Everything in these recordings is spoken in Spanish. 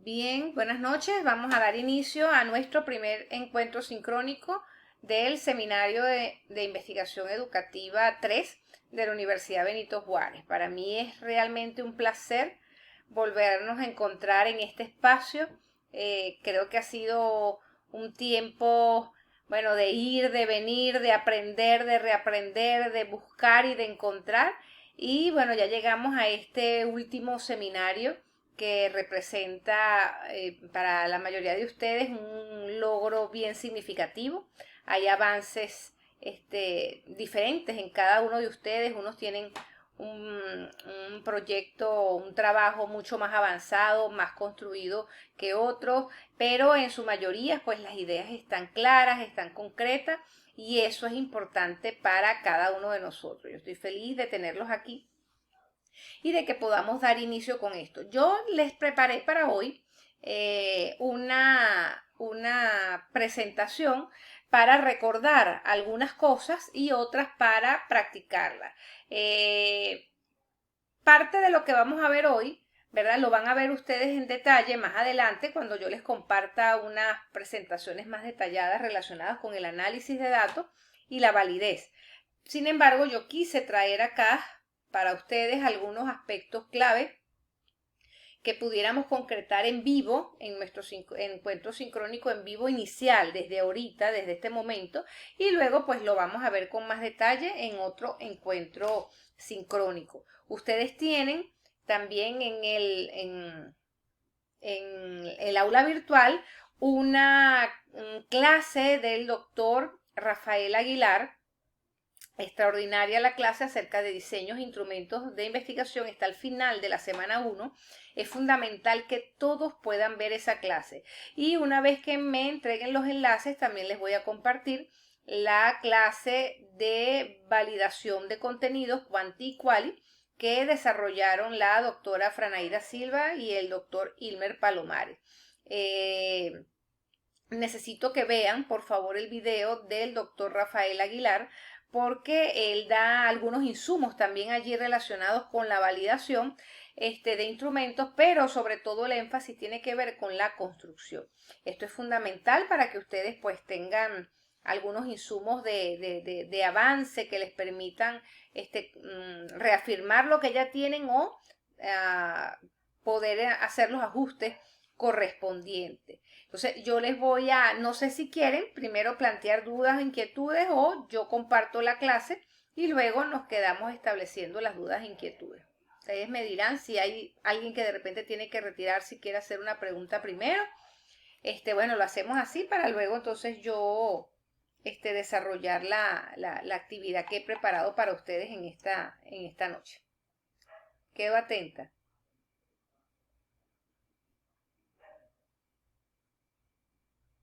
Bien, buenas noches. Vamos a dar inicio a nuestro primer encuentro sincrónico del Seminario de Investigación Educativa 3 de la Universidad Benito Juárez. Para mí es realmente un placer volvernos a encontrar en este espacio. Creo que ha sido un tiempo, bueno, de ir, de venir, de aprender, de reaprender, de buscar y de encontrar. Y bueno, ya llegamos a este último seminario que representa para la mayoría de ustedes un logro bien significativo. Hay avances diferentes en cada uno de ustedes. Unos tienen un proyecto, un trabajo mucho más avanzado, más construido que otros, pero en su mayoría pues las ideas están claras, están concretas y eso es importante para cada uno de nosotros. Yo estoy feliz de tenerlos aquí y de que podamos dar inicio con esto. Yo les preparé para hoy una presentación para recordar algunas cosas y otras para practicarlas. Parte de lo que vamos a ver hoy, ¿verdad? Lo van a ver ustedes en detalle más adelante cuando yo les comparta unas presentaciones más detalladas relacionadas con el análisis de datos y la validez. Sin embargo, yo quise traer acá para ustedes algunos aspectos clave que pudiéramos concretar en vivo, en nuestro encuentro sincrónico en vivo inicial, desde ahorita, desde este momento, y luego pues lo vamos a ver con más detalle en otro encuentro sincrónico. Ustedes tienen también en el aula virtual una clase del doctor Rafael Aguilar. Extraordinaria la clase acerca de diseños e instrumentos de investigación, está al final de la semana 1. Es fundamental que todos puedan ver esa clase. Y una vez que me entreguen los enlaces, también les voy a compartir la clase de validación de contenidos Quanti y Quali que desarrollaron la doctora Franaida Silva y el doctor Ilmer Palomares. Necesito que vean, por favor, el video del doctor Rafael Aguilar, porque él da algunos insumos también allí relacionados con la validación de instrumentos, pero sobre todo el énfasis tiene que ver con la construcción. Esto es fundamental para que ustedes pues tengan algunos insumos de avance que les permitan reafirmar lo que ya tienen o poder hacer los ajustes correspondientes. Entonces yo les voy a, no sé si quieren, primero plantear dudas, inquietudes o yo comparto la clase y luego nos quedamos estableciendo las dudas e inquietudes. Ustedes me dirán si hay alguien que de repente tiene que retirar, si quiere hacer una pregunta primero. Bueno, lo hacemos así para luego entonces yo desarrollar la actividad que he preparado para ustedes en esta noche. Quedo atenta.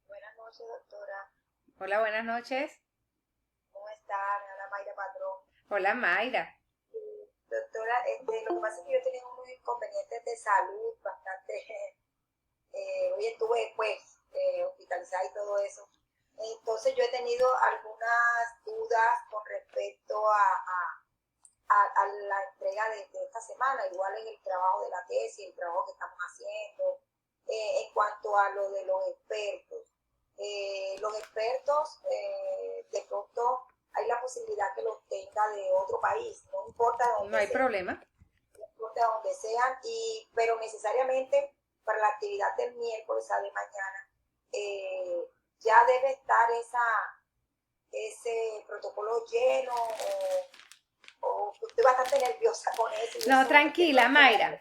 Buenas noches, doctora. Hola, buenas noches. ¿Cómo está? Me habla Mayra Patrón. Hola, Mayra. Doctora, lo que pasa es que yo he tenido unos inconvenientes de salud bastante. Hoy estuve, pues, hospitalizada y todo eso. Entonces, yo he tenido algunas dudas con respecto a la entrega de esta semana, igual en el trabajo de la tesis, el trabajo que estamos haciendo, en cuanto a lo de los expertos. Los expertos, de pronto hay la posibilidad que los tenga de otro país, no importa de dónde No hay sean, problema. no importa de dónde sean, pero necesariamente para la actividad del miércoles a de mañana ya debe estar ese protocolo lleno o estoy bastante nerviosa con eso. No, tranquila, Mayra.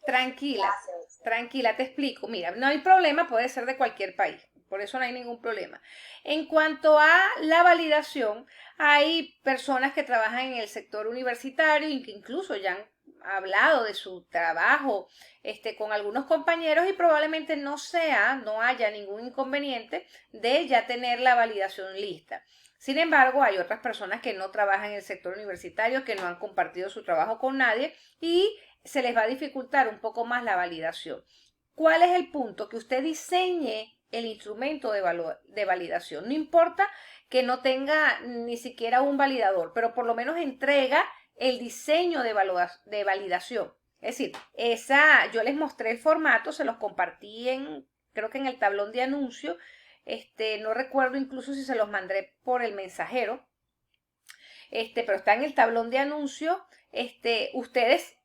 Tranquila, Gracias. tranquila, te explico. Mira, no hay problema, puede ser de cualquier país. Por eso no hay ningún problema. En cuanto a la validación, hay personas que trabajan en el sector universitario y que incluso ya han hablado de su trabajo con algunos compañeros y probablemente no haya ningún inconveniente de ya tener la validación lista. Sin embargo, hay otras personas que no trabajan en el sector universitario, que no han compartido su trabajo con nadie y se les va a dificultar un poco más la validación. ¿Cuál es el punto? Que usted diseñe el instrumento de validación. No importa que no tenga ni siquiera un validador, pero por lo menos entrega el diseño de validación. Es decir, yo les mostré el formato, se los compartí creo que en el tablón de anuncio, no recuerdo incluso si se los mandé por el mensajero, pero está en el tablón de anuncio, ustedes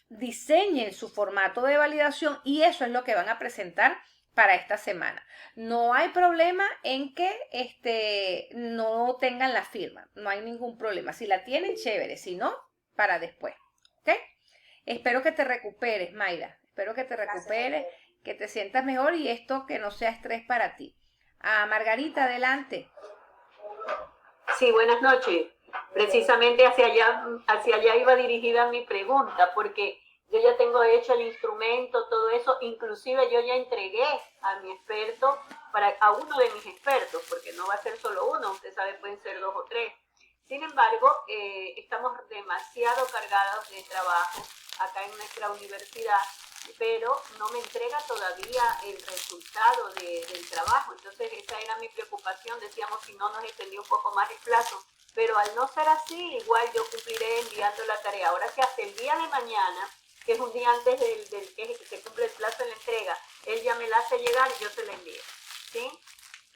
diseñen su formato de validación y eso es lo que van a presentar para esta semana. No hay problema en que no tengan la firma, no hay ningún problema. Si la tienen, chévere, si no, para después. ¿Ok? Espero que te recuperes, Mayra. Espero que te recuperes, que te sientas mejor y esto que no sea estrés para ti. Margarita, adelante. Sí, buenas noches. Precisamente hacia allá iba dirigida mi pregunta, porque yo ya tengo hecho el instrumento, todo eso, inclusive yo ya entregué a mi experto, a uno de mis expertos, porque no va a ser solo uno, usted sabe, pueden ser 2 o 3. Sin embargo, estamos demasiado cargados de trabajo acá en nuestra universidad, pero no me entrega todavía el resultado del trabajo. Entonces esa era mi preocupación, decíamos si no nos extendía un poco más el plazo, pero al no ser así, igual yo cumpliré enviando la tarea. Ahora que hasta el día de mañana, que es un día antes del que se cumple el plazo de la entrega, él ya me la hace llegar y yo se la envío. ¿Sí?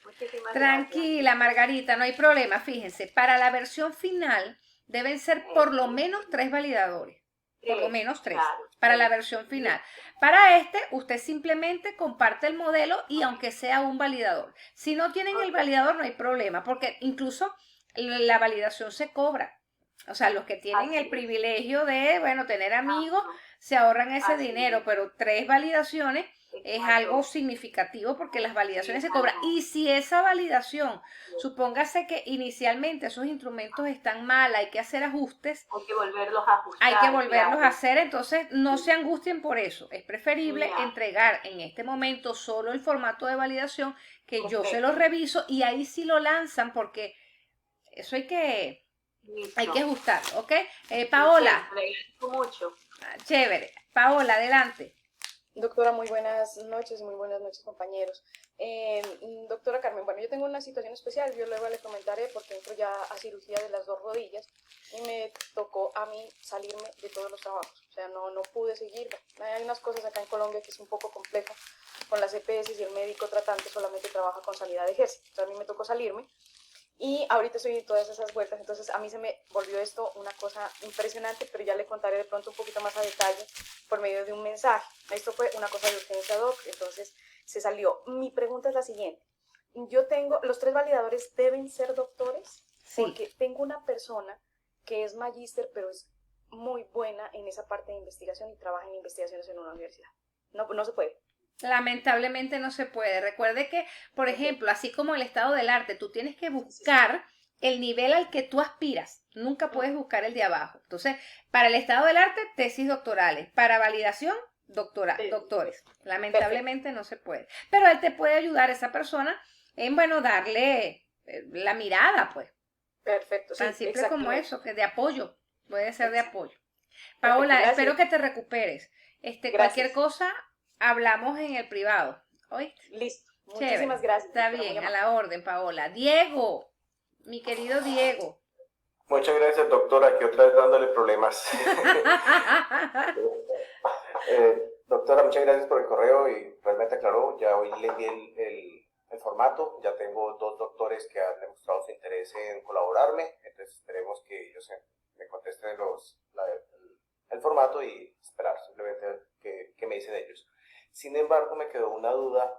Muchísimas Tranquila, gracias. Margarita, no hay problema. Fíjense, para la versión final deben ser por lo menos 3 validadores. Por lo menos 3 claro, para la versión final. Para usted simplemente comparte el modelo y aunque sea un validador. Si no tienen el validador, no hay problema, porque incluso la validación se cobra. O sea, los que tienen el privilegio de, bueno, tener amigos, se ahorran ese dinero, pero 3 validaciones es algo significativo porque las validaciones se cobran. Y si esa validación, supóngase que inicialmente esos instrumentos están mal, hay que hacer ajustes. Hay que volverlos a ajustar. Hay que volverlos a hacer, entonces no se angustien por eso. Es preferible entregar en este momento solo el formato de validación, que yo se lo reviso y ahí sí lo lanzan porque eso hay que ajustarlo, ¿ok? Paola. Mucho. Chévere. Paola, adelante. Doctora, muy buenas noches compañeros. Doctora Carmen, bueno, yo tengo una situación especial, yo luego le comentaré porque entro ya a cirugía de las 2 rodillas y me tocó a mí salirme de todos los trabajos, o sea, no pude seguir. Hay unas cosas acá en Colombia que es un poco compleja con las EPS y el médico tratante solamente trabaja con salida de ejército, entonces a mí me tocó salirme. Y ahorita estoy en todas esas vueltas, entonces a mí se me volvió esto una cosa impresionante, pero ya le contaré de pronto un poquito más a detalle por medio de un mensaje. Esto fue una cosa de urgencia, doc, entonces se salió. Mi pregunta es la siguiente. Yo tengo, ¿los 3 validadores deben ser doctores? Sí. Porque tengo una persona que es magíster, pero es muy buena en esa parte de investigación y trabaja en investigaciones en una universidad. No se puede. Lamentablemente no se puede. Recuerde que, por ejemplo, así como el estado del arte, tú tienes que buscar el nivel al que tú aspiras. Nunca puedes buscar el de abajo. Entonces, para el estado del arte, tesis doctorales. Para validación, doctores. Lamentablemente no se puede. Pero él te puede ayudar, esa persona, en, bueno, darle la mirada, pues. Perfecto. Tan simple como eso, que de apoyo. Puede ser de apoyo. Paola, espero que te recuperes. Cualquier cosa, hablamos en el privado. ¿Oíste? Listo. Chévere. Muchísimas gracias. Está bien, a la orden, Paola. Diego, mi querido Diego. Muchas gracias, doctora, que otra vez dándole problemas. Doctora, muchas gracias por el correo y realmente aclaró. Ya hoy le envié el formato. Ya tengo 2 doctores que han demostrado su interés en colaborarme. Entonces esperemos que ellos me contesten el formato y esperar simplemente que me dicen ellos. Sin embargo, me quedó una duda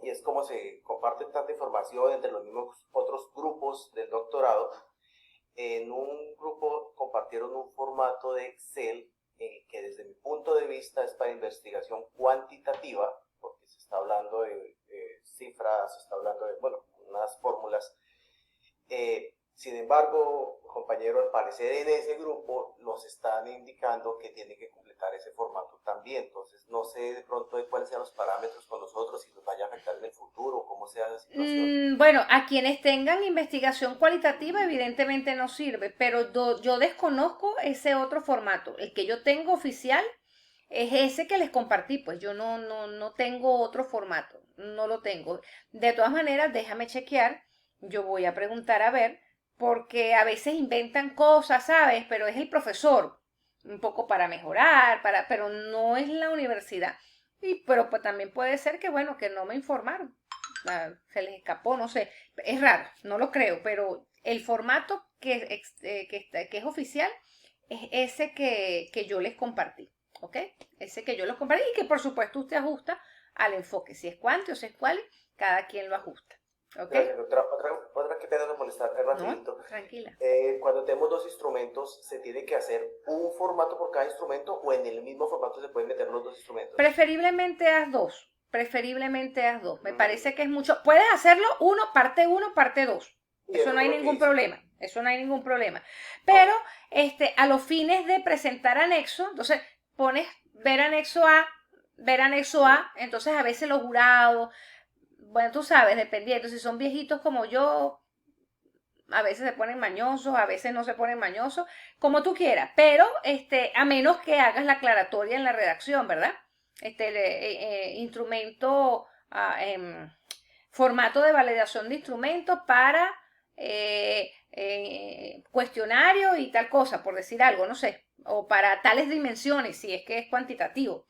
y es cómo se comparte tanta información entre los mismos otros grupos del doctorado. En un grupo compartieron un formato de Excel que desde mi punto de vista es para investigación cuantitativa, porque se está hablando de cifras, se está hablando de, bueno, unas fórmulas. Sin embargo, compañero, al parecer en ese grupo nos están indicando que tiene que completar ese formato también. Entonces, no sé de pronto de cuáles sean los parámetros con nosotros, si nos vaya a afectar en el futuro, cómo sea la situación. Bueno, a quienes tengan investigación cualitativa evidentemente no sirve, pero yo desconozco ese otro formato. El que yo tengo oficial es ese que les compartí, pues yo no tengo otro formato, no lo tengo. De todas maneras, déjame chequear, yo voy a preguntar a ver, porque a veces inventan cosas, ¿sabes? Pero es el profesor. un poco para mejorar, pero no es la universidad. Pero pues, también puede ser que, bueno, que no me informaron. Se les escapó, no sé. Es raro, no lo creo, pero el formato que es oficial es ese que yo les compartí, ¿ok? Ese que yo les compartí y que por supuesto usted ajusta al enfoque. Si es cuánto o si es cuál, cada quien lo ajusta, ¿ok? Gracias, doctora. Otra que pena de molestar, es No, rapidito. tranquila. Cuando tenemos dos instrumentos, ¿se tiene que hacer un formato por cada instrumento o en el mismo formato se pueden meter los dos instrumentos? Preferiblemente haz dos. Preferiblemente haz dos. Me parece que es mucho. Puedes hacerlo parte uno, parte dos. Eso no hay ningún problema. Eso no hay ningún problema. Pero a los fines de presentar anexo, entonces pones ver anexo A, entonces a veces los jurados, bueno, tú sabes, dependiendo, si son viejitos como yo, a veces se ponen mañosos, a veces no se ponen mañosos, como tú quieras, pero a menos que hagas la aclaratoria en la redacción, ¿verdad? Instrumento, formato de validación de instrumentos para cuestionario y tal cosa, por decir algo, no sé, o para tales dimensiones, si es que es cuantitativo,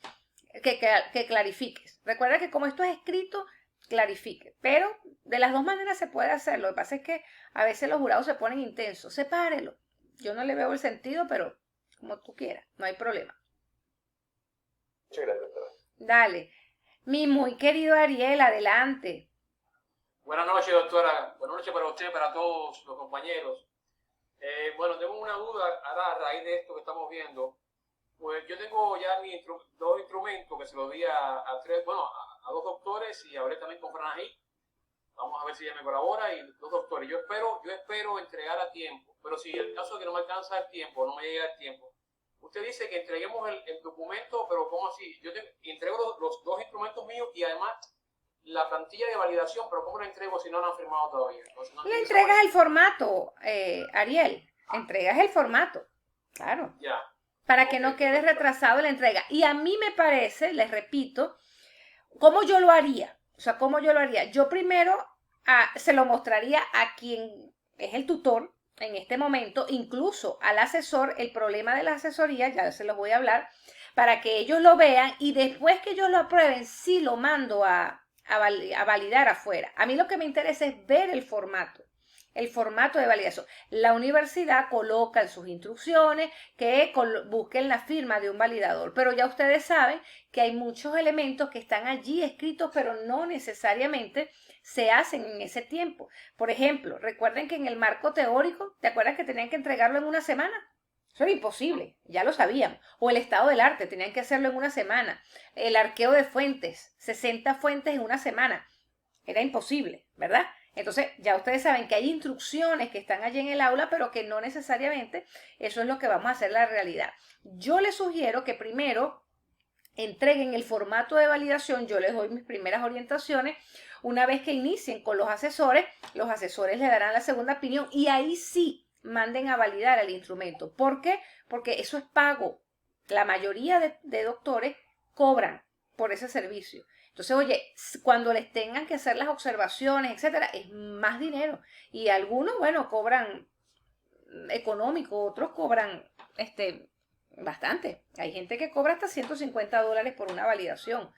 que clarifiques. Recuerda que como esto es escrito, clarifique, pero de las dos maneras se puede hacer. Lo que pasa es que a veces los jurados se ponen intensos. Sepárelo. Yo no le veo el sentido, pero como tú quieras, no hay problema. Muchas gracias, doctora. Dale. Mi muy querido Ariel, adelante. Buenas noches, doctora. Buenas noches para usted, para todos los compañeros. Bueno, tengo una duda ahora a raíz de esto que estamos viendo. Pues yo tengo ya dos instrumentos que se los di a dos doctores y hablé también con Franají. Vamos a ver si ella me colabora y dos doctores. Yo espero entregar a tiempo, pero si el caso es que no me alcanza el tiempo, no me llega el tiempo. Usted dice que entreguemos el documento, pero ¿cómo así? Yo entrego los dos instrumentos míos y además la plantilla de validación, pero ¿cómo la entrego si no la han firmado todavía? Entonces, no Le entregas el formato, Ariel. Entregas el formato. Claro. Ya. Para que no quede retrasado la entrega. Y a mí me parece, les repito, ¿cómo yo lo haría? O sea, ¿cómo yo lo haría? Yo primero se lo mostraría a quien es el tutor en este momento, incluso al asesor, el problema de la asesoría, ya se los voy a hablar, para que ellos lo vean y después que ellos lo aprueben, sí lo mando a validar afuera. A mí lo que me interesa es ver el formato de validación. La universidad coloca en sus instrucciones que busquen la firma de un validador, pero ya ustedes saben que hay muchos elementos que están allí escritos, pero no necesariamente se hacen en ese tiempo. Por ejemplo, recuerden que en el marco teórico, ¿te acuerdas que tenían que entregarlo en una semana? Eso era imposible, ya lo sabíamos. O el estado del arte, tenían que hacerlo en una semana. El arqueo de fuentes, 60 fuentes en una semana. Era imposible, ¿verdad? Entonces, ya ustedes saben que hay instrucciones que están allí en el aula, pero que no necesariamente eso es lo que vamos a hacer la realidad. Yo les sugiero que primero entreguen el formato de validación, yo les doy mis primeras orientaciones. Una vez que inicien con los asesores le darán la segunda opinión y ahí sí manden a validar el instrumento. ¿Por qué? Porque eso es pago. La mayoría de doctores cobran por ese servicio. Entonces, oye, cuando les tengan que hacer las observaciones, etcétera, es más dinero. Y algunos, bueno, cobran económico, otros cobran bastante. Hay gente que cobra hasta $150 por una validación.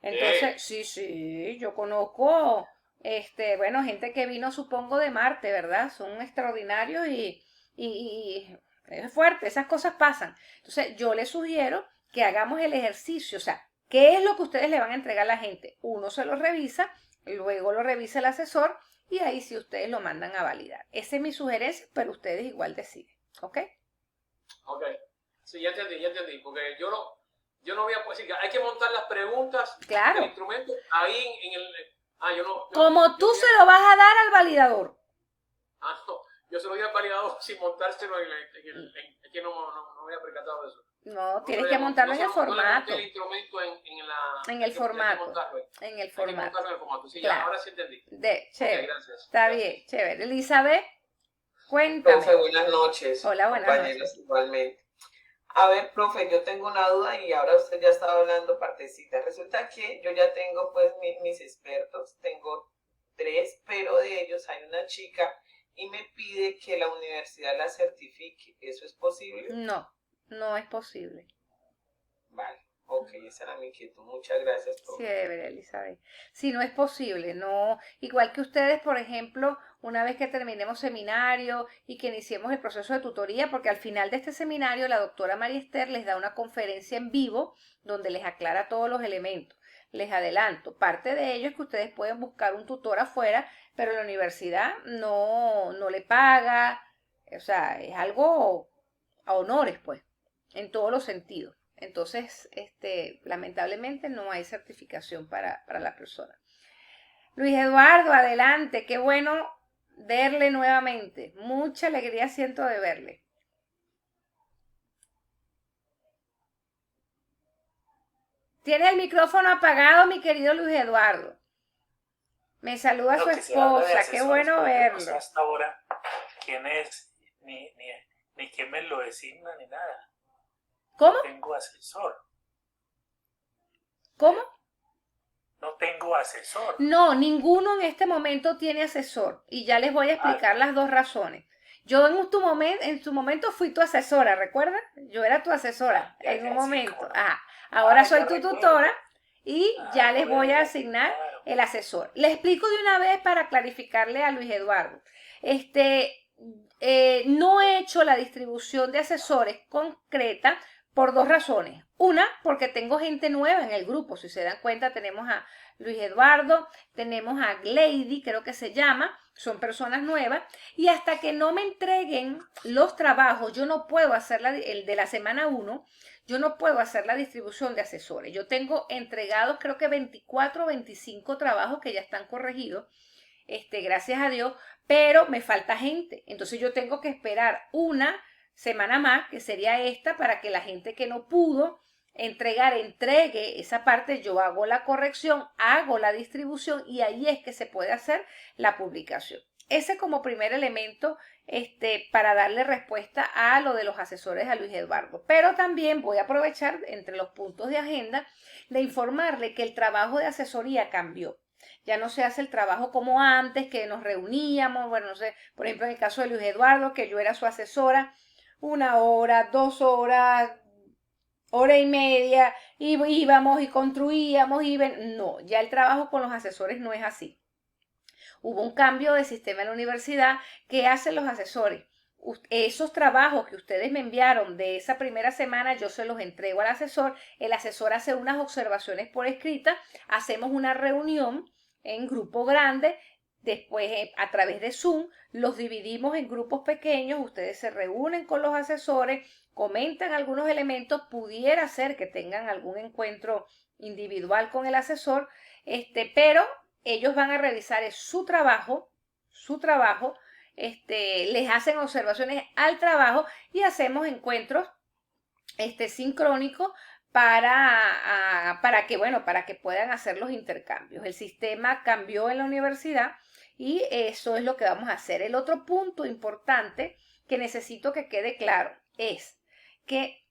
Entonces, sí, yo conozco, gente que vino, supongo, de Marte, ¿verdad? Son extraordinarios y es fuerte, esas cosas pasan. Entonces, yo les sugiero que hagamos el ejercicio, o sea, ¿qué es lo que ustedes le van a entregar a la gente? Uno se lo revisa, luego lo revisa el asesor y ahí sí ustedes lo mandan a validar. Esa es mi sugerencia, pero ustedes igual deciden, ¿ok? Ok. Sí, ya entendí, porque yo no voy a decir que hay que montar las preguntas Claro. del instrumento ahí en el... Como tú se lo vas a dar al validador. No, yo se lo doy al validador sin montárselo es que no me había percatado de eso. No, tienes que montarlo en el formato. El instrumento en el formato. En el formato. Sí, claro. ya, ahora sí entendí. Chévere. Okay, gracias. Está bien, chévere. Elizabeth, cuéntame. Profe, buenas noches. Hola, buenas compañeros, noches. igualmente. A ver, profe, yo tengo una duda y ahora usted ya estaba hablando partecita. Resulta que yo ya tengo pues mis expertos, tengo 3, pero de ellos hay una chica y me pide que la universidad la certifique. ¿Eso es posible? No, no es posible. Vale, ok, esa era mi inquietud. Muchas gracias, profe. Chévere, Elizabeth. Si no es posible, no. Igual que ustedes, por ejemplo, una vez que terminemos seminario y que iniciemos el proceso de tutoría, porque al final de este seminario la doctora María Esther les da una conferencia en vivo donde les aclara todos los elementos. Les adelanto, parte de ello es que ustedes pueden buscar un tutor afuera, pero la universidad no le paga, o sea, es algo a honores, pues, en todos los sentidos. Entonces, lamentablemente no hay certificación para la persona. Luis Eduardo, adelante, qué bueno verle nuevamente. Mucha alegría siento de verle. Tiene el micrófono apagado, mi querido Luis Eduardo. Me saluda su esposa, qué bueno verlo. Hasta ahora, ¿quién es? Ni quién me lo designa, ni nada. ¿Cómo? No tengo asesor. ¿Cómo? No tengo asesor. No, ninguno en este momento tiene asesor. Y ya les voy a explicar las dos razones. Yo en su momento fui tu asesora, ¿recuerdas? Yo era tu asesora en un momento. Ahora soy tu tutora y ya les voy a asignar el asesor. Les explico de una vez para clarificarle a Luis Eduardo. No he hecho la distribución de asesores concreta por dos razones. Una, porque tengo gente nueva en el grupo. Si se dan cuenta, tenemos a Luis Eduardo, tenemos a Glady, creo que se llama, son personas nuevas. Y hasta que no me entreguen los trabajos, yo no puedo hacer el de la semana 1, yo no puedo hacer la distribución de asesores. Yo tengo entregados, creo que 24 o 25 trabajos que ya están corregidos, gracias a Dios, pero me falta gente. Entonces yo tengo que esperar una semana más, que sería esta, para que la gente que no pudo entregue esa parte. Yo hago la corrección, hago la distribución y ahí es que se puede hacer la publicación. Ese como primer elemento para darle respuesta a lo de los asesores a Luis Eduardo. Pero también voy a aprovechar entre los puntos de agenda de informarle que el trabajo de asesoría cambió. Ya no se hace el trabajo como antes, que nos reuníamos, bueno, no sé, por ejemplo, en el caso de Luis Eduardo, que yo era su asesora, 1 hora, 2 horas, hora y media, y íbamos y construíamos, no, ya el trabajo con los asesores no es así. Hubo un cambio de sistema en la universidad. ¿Qué hacen los asesores? Esos trabajos que ustedes me enviaron de esa primera semana, yo se los entrego al asesor. El asesor hace unas observaciones por escrita, hacemos una reunión en grupo grande, después a través de Zoom, los dividimos en grupos pequeños, ustedes se reúnen con los asesores, comentan algunos elementos, pudiera ser que tengan algún encuentro individual con el asesor, pero ellos van a revisar su trabajo, les hacen observaciones al trabajo y hacemos encuentros sincrónicos para que puedan hacer los intercambios. El sistema cambió en la universidad y eso es lo que vamos a hacer. El otro punto importante que necesito que quede claro es que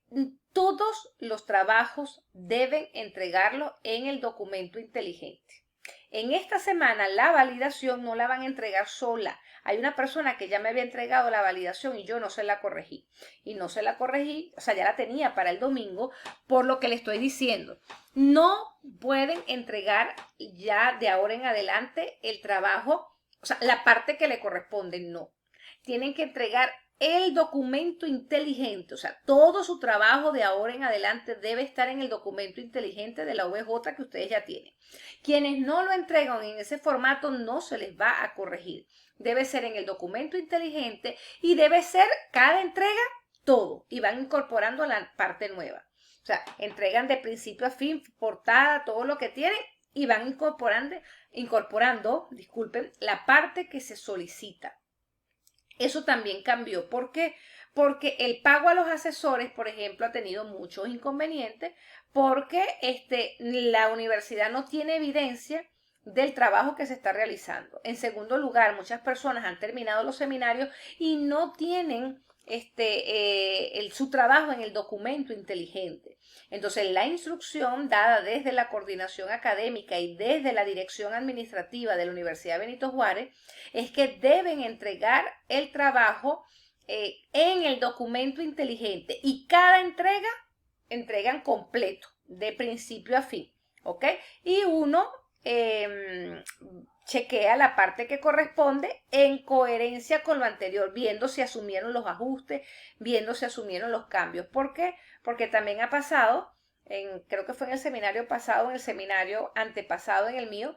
todos los trabajos deben entregarlo en el documento inteligente. En esta semana la validación no la van a entregar sola. Hay una persona que ya me había entregado la validación y yo no se la corregí. Y no se la corregí, o sea, ya la tenía para el domingo, por lo que le estoy diciendo. No pueden entregar ya de ahora en adelante el trabajo, o sea, la parte que le corresponde, no. Tienen que entregar el documento inteligente, o sea, todo su trabajo de ahora en adelante debe estar en el documento inteligente de la OBJ que ustedes ya tienen. Quienes no lo entregan en ese formato no se les va a corregir. Debe ser en el documento inteligente y debe ser cada entrega todo y van incorporando la parte nueva. O sea, entregan de principio a fin, portada, todo lo que tienen y van incorporando, la parte que se solicita. Eso también cambió. ¿Por qué? Porque el pago a los asesores, por ejemplo, ha tenido muchos inconvenientes porque la universidad no tiene evidencia del trabajo que se está realizando. En segundo lugar, muchas personas han terminado los seminarios y no tienen su trabajo en el documento inteligente. Entonces, la instrucción dada desde la coordinación académica y desde la dirección administrativa de la Universidad Benito Juárez es que deben entregar el trabajo en el documento inteligente y cada entrega entregan completo, de principio a fin, ¿ok? Y uno chequea la parte que corresponde en coherencia con lo anterior, viendo si asumieron los ajustes, viendo si asumieron los cambios. ¿Por qué? Porque también ha pasado, creo que fue en el seminario pasado, en el seminario antepasado, en el mío,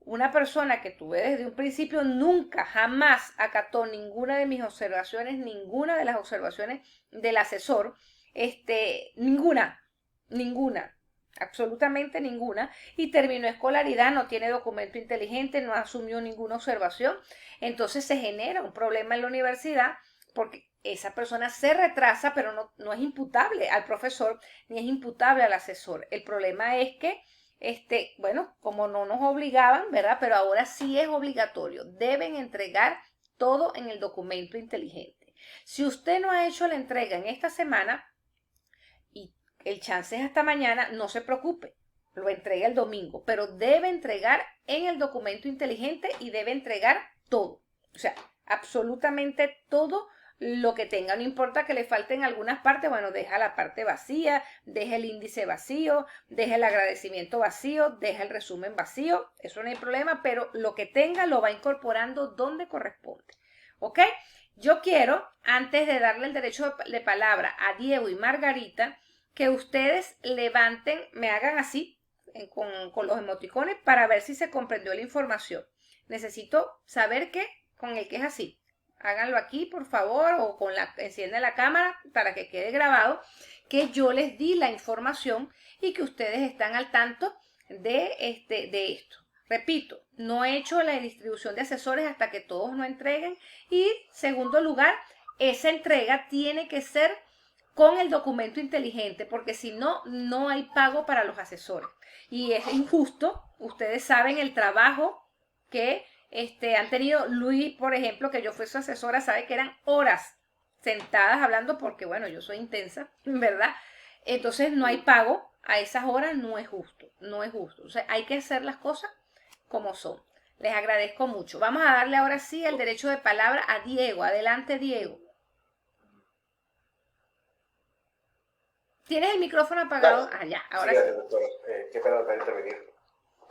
una persona que tuve desde un principio nunca, jamás acató ninguna de mis observaciones, ninguna de las observaciones del asesor, ninguna, absolutamente ninguna, y terminó escolaridad, no tiene documento inteligente, no asumió ninguna observación. Entonces se genera un problema en la universidad porque esa persona se retrasa, pero no es imputable al profesor ni es imputable al asesor. El problema es que bueno, como no nos obligaban, ¿verdad? Pero ahora sí es obligatorio. Deben entregar todo en el documento inteligente. Si usted no ha hecho la entrega en esta semana y el chance es hasta mañana, no se preocupe. Lo entrega el domingo, pero debe entregar en el documento inteligente y debe entregar todo. O sea, absolutamente todo lo que tenga, no importa que le falten algunas partes, bueno, deja la parte vacía, deja el índice vacío, deja el agradecimiento vacío, deja el resumen vacío, eso no hay problema, pero lo que tenga lo va incorporando donde corresponde, ¿ok? Yo quiero, antes de darle el derecho de palabra a Diego y Margarita, que ustedes levanten, me hagan así, con los emoticones, para ver si se comprendió la información. Necesito saber que, con el que es así. Háganlo aquí, por favor, o enciende la cámara para que quede grabado que yo les di la información y que ustedes están al tanto de esto. Repito, no he hecho la distribución de asesores hasta que todos no entreguen. Y, segundo lugar, esa entrega tiene que ser con el documento inteligente, porque si no, no hay pago para los asesores. Y es injusto, ustedes saben el trabajo que han tenido. Luis, por ejemplo, que yo fui su asesora, sabe que eran horas sentadas hablando porque, bueno, yo soy intensa, ¿verdad? Entonces no hay pago a esas horas, no es justo, no es justo. O sea, hay que hacer las cosas como son. Les agradezco mucho. Vamos a darle ahora sí el derecho de palabra a Diego. Adelante, Diego. ¿Tienes el micrófono apagado? Ah, ya, ahora sí. Doctora. Qué pena volver a intervenir.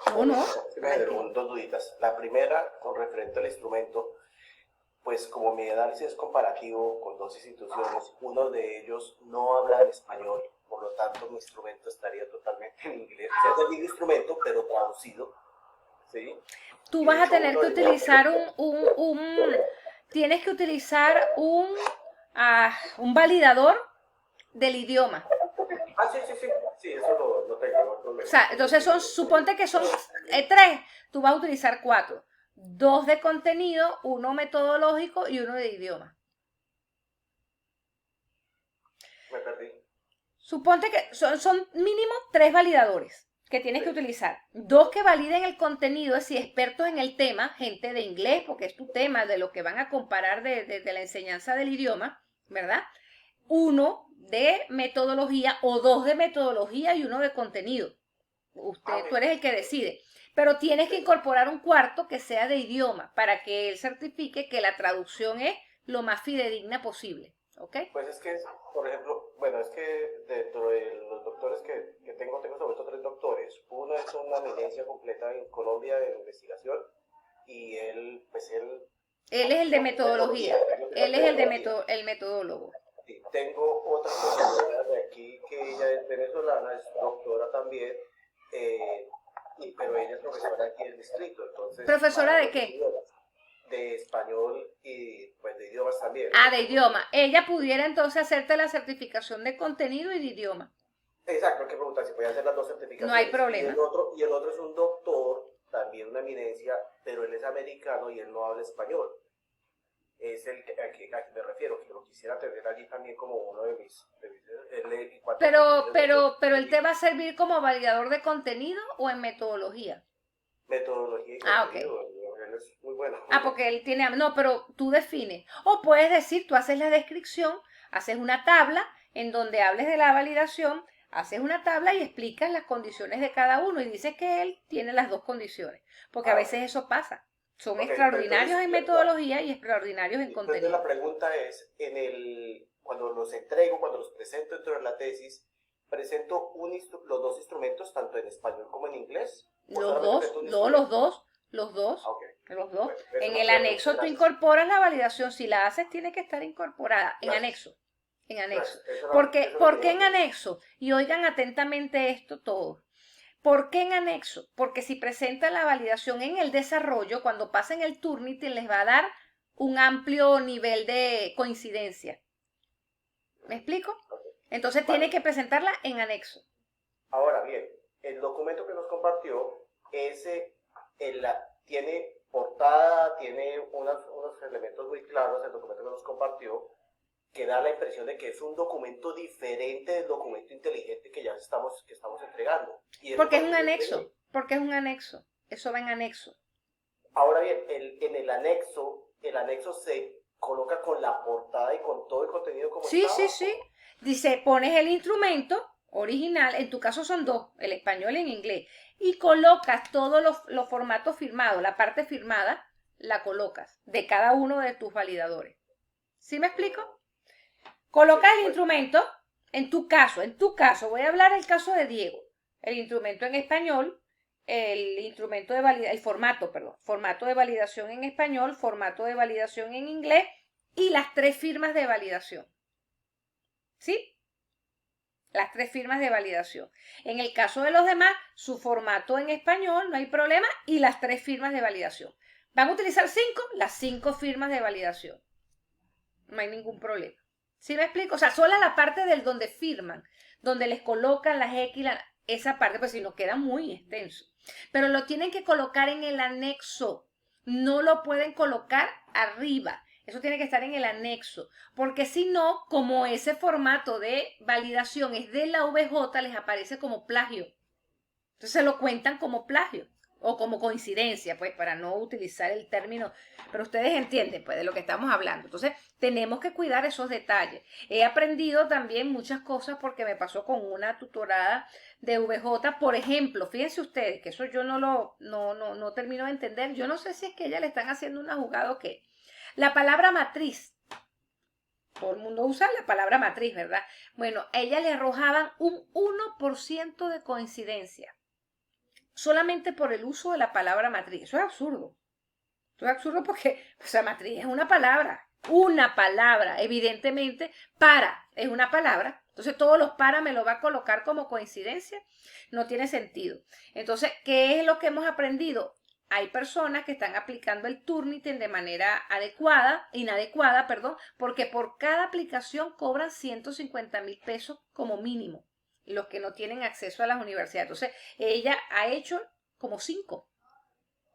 No. Me generó dos duditas. La primera, con referente al instrumento, pues como mi análisis es comparativo con dos instituciones, uno de ellos no habla en español, por lo tanto mi instrumento estaría totalmente en inglés. O sea, es el mismo instrumento, pero traducido. ¿Sí? Tú vas a tener que utilizar tienes que utilizar un validador del idioma. Sí, eso lo tengo, no hay problema. O sea, entonces suponte que son 3, tú vas a utilizar 4. 2 de contenido, 1 metodológico y 1 de idioma. Me perdí. Suponte que son mínimo 3 validadores que tienes que utilizar. 2 que validen el contenido, es decir, expertos en el tema, gente de inglés, porque es tu tema, de lo que van a comparar de la enseñanza del idioma, ¿verdad? 1 de metodología o 2 de metodología y 1 de contenido. Tú eres el que decide. Pero tienes que incorporar un cuarto que sea de idioma para que él certifique que la traducción es lo más fidedigna posible. ¿Ok? Pues es que, por ejemplo, bueno, es que dentro de los doctores que tengo sobre todo 3 doctores. Uno es una eminencia completa en Colombia de investigación y él es el de metodología. Él es el metodólogo. Sí, tengo otra compañera de aquí que ella es venezolana, es doctora también, pero ella es profesora aquí del distrito. Entonces, ¿profesora de qué? De español y pues de idiomas también. De idioma. Ella pudiera entonces hacerte la certificación de contenido y de idioma. Exacto, hay que preguntar si puede hacer las 2 certificaciones. No hay problema. Y el otro es un doctor, también una eminencia, pero él es americano y él no habla español. Es el a que me refiero, que lo quisiera tener allí también como uno de mis pero él te va a servir como validador de contenido o en metodología. Metodología y contenido. Ok. Él es muy bueno. Porque él tiene, no, pero tú defines. O puedes decir, tú haces la descripción, haces una tabla en donde hables de la validación, haces una tabla y explicas las condiciones de cada uno y dices que él tiene las 2 condiciones, porque a veces eso pasa. Son Ok, extraordinarios entonces, en metodología y extraordinarios en entonces contenido. la pregunta es, cuando los entrego, cuando los presento dentro de la tesis, ¿presento los dos instrumentos, tanto en español como en inglés? ¿O Los solamente dos, presento un no, instrumento? los dos, Ah, ok. los dos. Bueno, eso En no el queda anexo claro, tú gracias. incorporas la validación. Si la haces, tiene que estar incorporada en Gracias. anexo. En anexo. Gracias. Eso ¿Por qué tenía en duda. anexo? Y oigan atentamente esto todo. ¿Por qué en anexo? Porque si presentan la validación en el desarrollo, cuando pasen el Turnitin les va a dar un amplio nivel de coincidencia. ¿Me explico? Ok. Entonces Vale. tiene que presentarla en anexo. Ahora bien, el documento que nos compartió, tiene portada, tiene unos elementos muy claros, el documento que nos compartió, que da la impresión de que es un documento diferente del documento inteligente que estamos entregando. Y eso Porque es un yo anexo. creí. Porque es un anexo. Eso va en anexo. Ahora bien, en el anexo se coloca con la portada y con todo el contenido como Sí, estaba. sí, sí. Dice, pones el instrumento original, en tu caso son dos, el español y en inglés, y colocas todos los formatos firmados, la parte firmada, la colocas de cada uno de tus validadores. ¿Sí me explico? Colocas el instrumento, en tu caso, voy a hablar del caso de Diego, el instrumento en español, el instrumento de validación, el formato, perdón, formato de validación en español, formato de validación en inglés y las 3 firmas de validación. ¿Sí? Las 3 firmas de validación. En el caso de los demás, su formato en español, no hay problema, y las 3 firmas de validación. ¿Van a utilizar 5? Las 5 firmas de validación. No hay ningún problema. ¿Sí me explico? O sea, solo la parte del donde firman, donde les colocan las X, esa parte, pues si no queda muy extenso. Pero lo tienen que colocar en el anexo. No lo pueden colocar arriba. Eso tiene que estar en el anexo, porque si no, como ese formato de validación es de la VJ, les aparece como plagio. Entonces lo cuentan como plagio o como coincidencia, pues para no utilizar el término, pero ustedes entienden pues de lo que estamos hablando. Entonces tenemos que cuidar esos detalles. He aprendido también muchas cosas porque me pasó con una tutorada de VJ, por ejemplo, fíjense ustedes que eso yo no termino de entender. Yo no sé si es que a ella le están haciendo una jugada o qué. La palabra matriz, todo el mundo usa la palabra matriz, ¿verdad? Bueno, a ella le arrojaban un 1% de coincidencia, solamente por el uso de la palabra matriz. Eso es absurdo. Eso es absurdo porque la matriz es una palabra, evidentemente, es una palabra. Entonces todos los para me lo va a colocar como coincidencia. No tiene sentido. Entonces, ¿qué es lo que hemos aprendido? Hay personas que están aplicando el Turnitin de manera inadecuada, porque por cada aplicación cobran 150,000 pesos como mínimo, los que no tienen acceso a las universidades. Entonces, ella ha hecho como 5,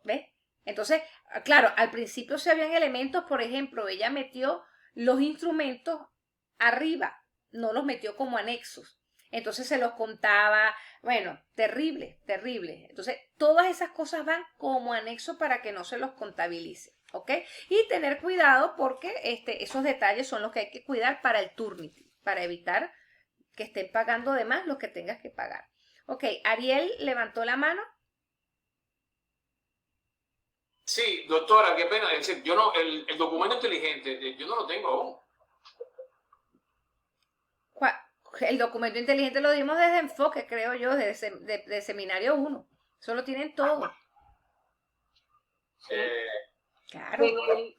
¿ves? Entonces, claro, al principio se habían elementos, por ejemplo, ella metió los instrumentos arriba, no los metió como anexos. Entonces se los contaba, bueno, terrible, terrible. Entonces, todas esas cosas van como anexo para que no se los contabilice, ¿ok? Y tener cuidado porque esos detalles son los que hay que cuidar para el Turnitin, para evitar que estén pagando de más lo que tengas que pagar. Ok, Ariel levantó la mano. Sí, doctora, qué pena. Es decir, yo no, el documento inteligente, yo no lo tengo aún. El documento inteligente lo dimos desde Enfoque, creo yo, de Seminario 1. Eso lo tienen todos. Claro.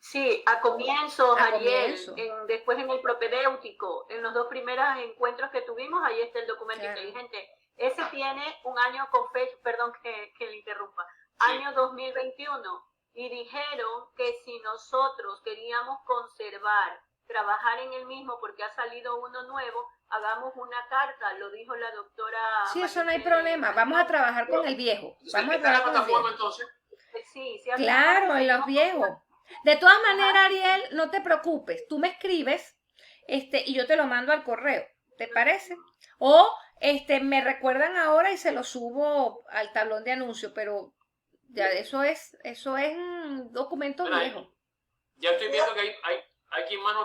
Sí, a comienzos, A Ariel, comienzo. después en el propedéutico, en los 2 primeros encuentros que tuvimos, ahí está el documento Claro. inteligente. Ese tiene un año con fecha, perdón que le interrumpa, Sí. año 2021, y dijeron que si nosotros queríamos conservar, trabajar en el mismo porque ha salido uno nuevo, hagamos una carta, lo dijo la doctora. Sí, eso no hay problema. Vamos a trabajar con el viejo. Vamos a ¿Está en la trabajar con el plataforma viejo. entonces? Sí, Claro, en los viejos. De todas maneras, Ariel, no te preocupes. Tú me escribes y yo te lo mando al correo. ¿Te parece? O me recuerdan ahora y se lo subo al tablón de anuncios, pero ya eso es un documento Bueno, viejo. Ya estoy viendo que alguien más,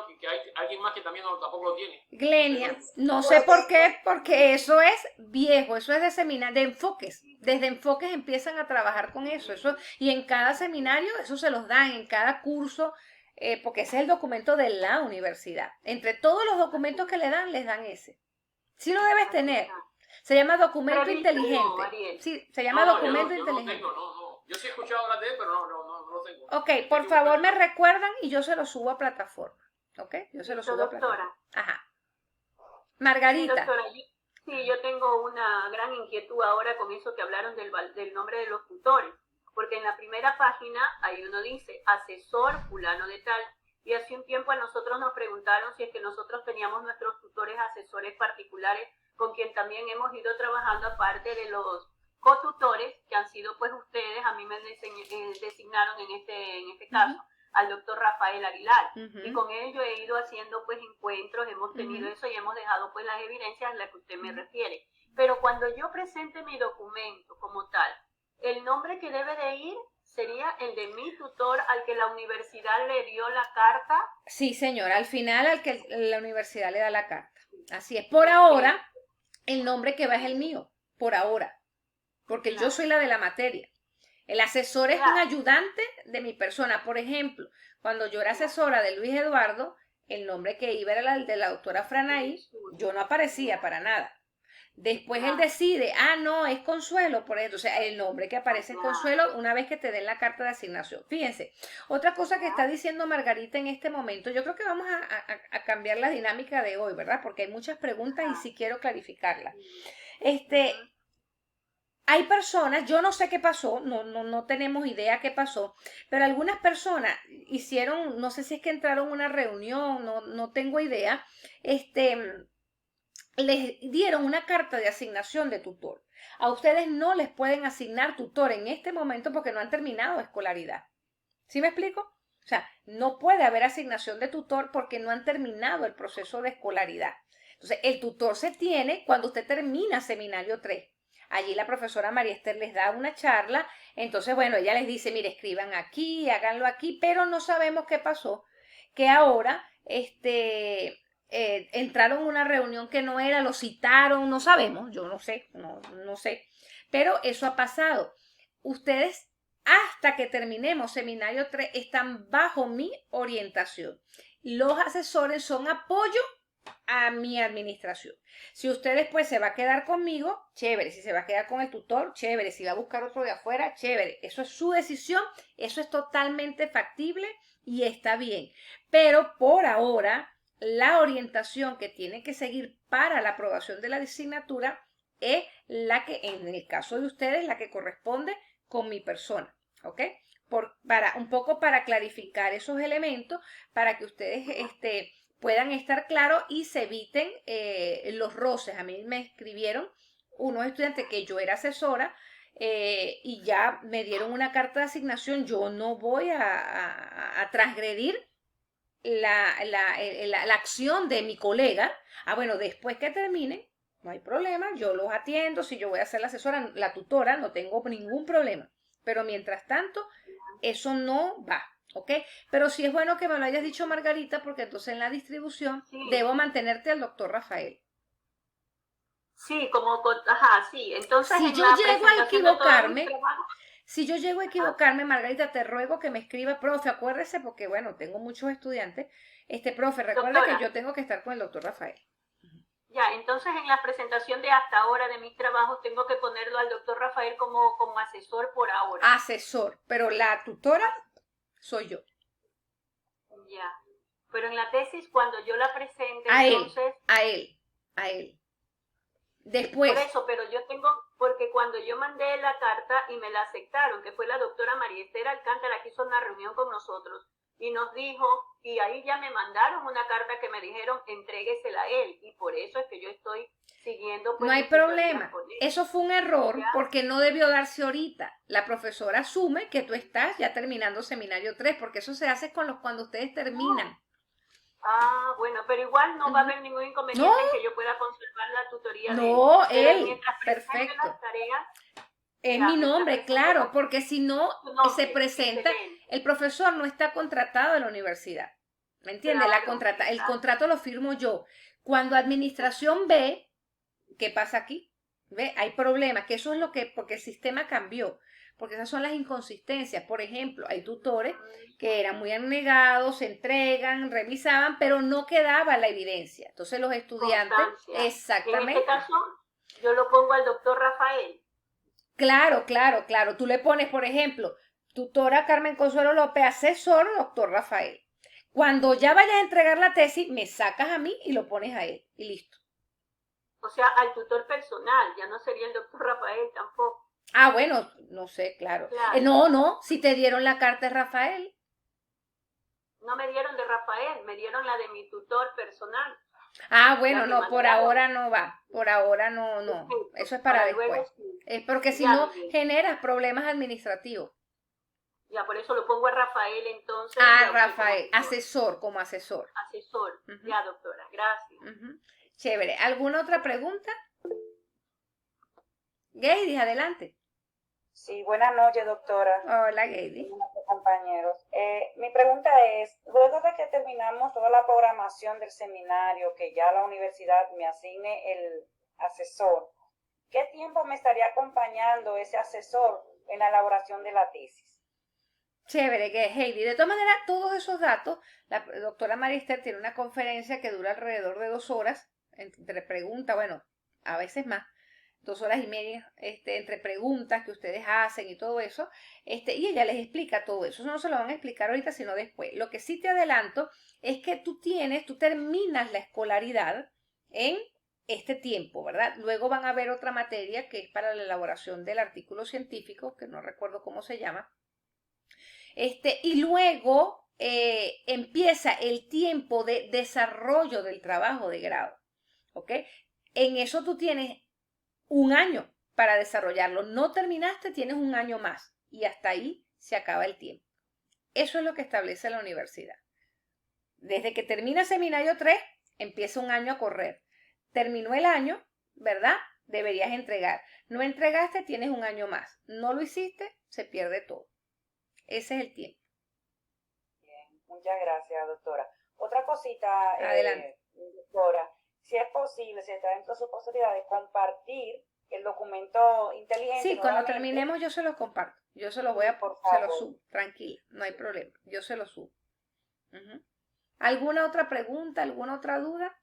alguien más que también tampoco lo tiene. Glenia, no sé por qué, porque eso es viejo, eso es de seminario, de enfoques. Desde enfoques empiezan a trabajar con eso, y en cada seminario eso se los dan, en cada curso, porque ese es el documento de la universidad. Entre todos los documentos que le dan, les dan ese. Sí lo debes tener. Se llama documento Revisa, inteligente. Ariel. Sí, se llama No, documento yo no inteligente. tengo, no. Yo sí he escuchado hablar de él, pero no lo tengo. Ok, por favor me recuerdan y yo se lo subo a plataforma. Ok, yo se lo Listo, subo a doctora. plataforma. Ajá. Sí, Margarita. doctora, yo tengo una gran inquietud ahora con eso que hablaron del nombre de los tutores, porque en la primera página ahí uno dice asesor fulano de tal, y hace un tiempo a nosotros nos preguntaron si es que nosotros teníamos nuestros tutores asesores particulares con quien también hemos ido trabajando, aparte de los cotutores que han sido pues ustedes. A mí me designaron en este caso al doctor Rafael Aguilar, y con él yo he ido haciendo pues encuentros, hemos tenido eso y hemos dejado pues las evidencias a las que usted me refiere. Pero cuando yo presente mi documento como tal, el nombre que debe de ir sería el de mi tutor al que la universidad le dio la carta. Sí, señora, al final al que la universidad le da la carta. Así es. Por ahora, el nombre que va es el mío, por ahora, porque yo soy la de la materia. El asesor es un ayudante de mi persona. Por ejemplo, cuando yo era asesora de Luis Eduardo, el nombre que iba era el de la doctora Franaí, yo no aparecía para nada. Después él decide, no, es Consuelo, por eso, o sea, el nombre que aparece es Consuelo una vez que te den la carta de asignación. Fíjense, otra cosa que está diciendo Margarita en este momento, yo creo que vamos a cambiar la dinámica de hoy, ¿verdad? Porque hay muchas preguntas y sí quiero clarificarlas. Hay personas, yo no sé qué pasó, no tenemos idea qué pasó, pero algunas personas hicieron, no sé si es que entraron a una reunión, no tengo idea, les dieron una carta de asignación de tutor. A ustedes no les pueden asignar tutor en este momento porque no han terminado escolaridad. ¿Sí me explico? O sea, no puede haber asignación de tutor porque no han terminado el proceso de escolaridad. Entonces, el tutor se tiene cuando usted termina seminario 3. Allí la profesora María Esther les da una charla, entonces, bueno, ella les dice, mire, escriban aquí, háganlo aquí, pero no sabemos qué pasó, que ahora, entraron a una reunión que no era, lo citaron, no sabemos, yo no sé, no sé, pero eso ha pasado. Ustedes, hasta que terminemos seminario 3, están bajo mi orientación. Los asesores son apoyo a mi administración. Si usted después se va a quedar conmigo, chévere. Si se va a quedar con el tutor, chévere. Si va a buscar otro de afuera, chévere. Eso es su decisión, eso es totalmente factible y está bien. Pero por ahora, la orientación que tiene que seguir para la aprobación de la asignatura es la que, en el caso de ustedes, la que corresponde con mi persona, ¿ok? Un poco para clarificar esos elementos, para que ustedes puedan estar claros y se eviten los roces. A mí me escribieron unos estudiantes que yo era asesora y ya me dieron una carta de asignación. Yo no voy a transgredir la acción de mi colega. Bueno, después que terminen, no hay problema, yo los atiendo. Si yo voy a ser la asesora, la tutora, no tengo ningún problema. Pero mientras tanto, eso no va. ¿Ok? Pero sí es bueno que me lo hayas dicho, Margarita, porque entonces en la distribución debo mantenerte al doctor Rafael. Sí, sí. Entonces, si yo llego a equivocarme, Margarita, te ruego que me escriba, profe, acuérdese, porque bueno, tengo muchos estudiantes. Profe, recuerda que yo tengo que estar con el doctor Rafael. Ya, entonces en la presentación de hasta ahora de mis trabajos tengo que ponerlo al doctor Rafael como asesor por ahora. Asesor, pero la tutora soy yo. Ya, pero en la tesis cuando yo la presente, entonces... A él. Después. Por eso, pero yo tengo, porque cuando yo mandé la carta y me la aceptaron, que fue la doctora María Esther Alcántara que hizo una reunión con nosotros y nos dijo, y ahí ya me mandaron una carta que me dijeron, entréguesela a él, y por eso es que yo estoy siguiendo. Pues, no hay problema, eso fue un error, ¿ya? Porque no debió darse ahorita. La profesora asume que tú estás ya terminando seminario 3, porque eso se hace cuando ustedes terminan. Bueno, pero igual no va a haber ningún inconveniente en que yo pueda conservar la tutoría de él. Él, perfecto. Las tareas, es mi nombre, claro, porque si no se presenta, el profesor no está contratado en la universidad. ¿Me entiendes? Claro, El claro. contrato lo firmo yo. Cuando administración ve, ¿qué pasa aquí? ¿Ve? Hay problemas, que eso es lo que, porque el sistema cambió, porque esas son las inconsistencias. Por ejemplo, hay tutores que eran muy anegados, se entregan, revisaban, pero no quedaba la evidencia. Entonces los estudiantes, Constancia. En exactamente. este caso, yo lo pongo al doctor Rafael. Claro, claro, claro. Tú le pones, por ejemplo, tutora Carmen Consuelo López, asesor, doctor Rafael. Cuando ya vayas a entregar la tesis, me sacas a mí y lo pones a él. Y listo. O sea, al tutor personal, ya no sería el doctor Rafael tampoco. Ah, bueno, no sé, claro. Claro. No, si te dieron la carta de Rafael. No me dieron de Rafael, me dieron la de mi tutor personal. Ah, bueno, La que no, por mandaron. ahora no va. Por ahora no. Perfecto. Eso es para luego después. sí. Es porque si Ya, no, Miguel. generas problemas administrativos. Ya, por eso lo pongo a Rafael entonces. y Ah, a usted Rafael, como tutor. asesor, como asesor. Asesor. Ujú. Ya, doctora, gracias. Ujú. Chévere. ¿Alguna otra pregunta? Gady, adelante. Sí, buenas noches, doctora. Hola, Gady. Y nuestros compañeros. Mi pregunta es, luego de que terminamos toda la programación del seminario, que ya la universidad me asigne el asesor, ¿qué tiempo me estaría acompañando ese asesor en la elaboración de la tesis? Chévere, que Heidi. De todas maneras, todos esos datos, la doctora Marister tiene una conferencia que dura alrededor de 2 horas, entre preguntas, bueno, a veces más, 2 horas y media, entre preguntas que ustedes hacen y todo eso, y ella les explica todo eso. Eso no se lo van a explicar ahorita, sino después. Lo que sí te adelanto es que tú terminas la escolaridad en este tiempo, ¿verdad? Luego van a ver otra materia que es para la elaboración del artículo científico, que no recuerdo cómo se llama. Y luego empieza el tiempo de desarrollo del trabajo de grado, ¿ok? En eso tú tienes 1 año para desarrollarlo. No terminaste, tienes 1 año más y hasta ahí se acaba el tiempo. Eso es lo que establece la universidad. Desde que termina seminario 3, empieza 1 año a correr. Terminó el año, ¿verdad? Deberías entregar. No entregaste, tienes 1 año más. No lo hiciste, se pierde todo. Ese es el tiempo. Bien, muchas gracias, doctora. Otra cosita, Adelante. doctora, si es posible, si está dentro de su posibilidad de compartir el documento inteligente. Sí, cuando nuevamente. terminemos yo se los comparto. Yo se los voy a, Por se los favor. subo. Tranquila, no hay problema. Yo se los subo. Ujú. ¿Alguna otra pregunta? ¿Alguna otra duda?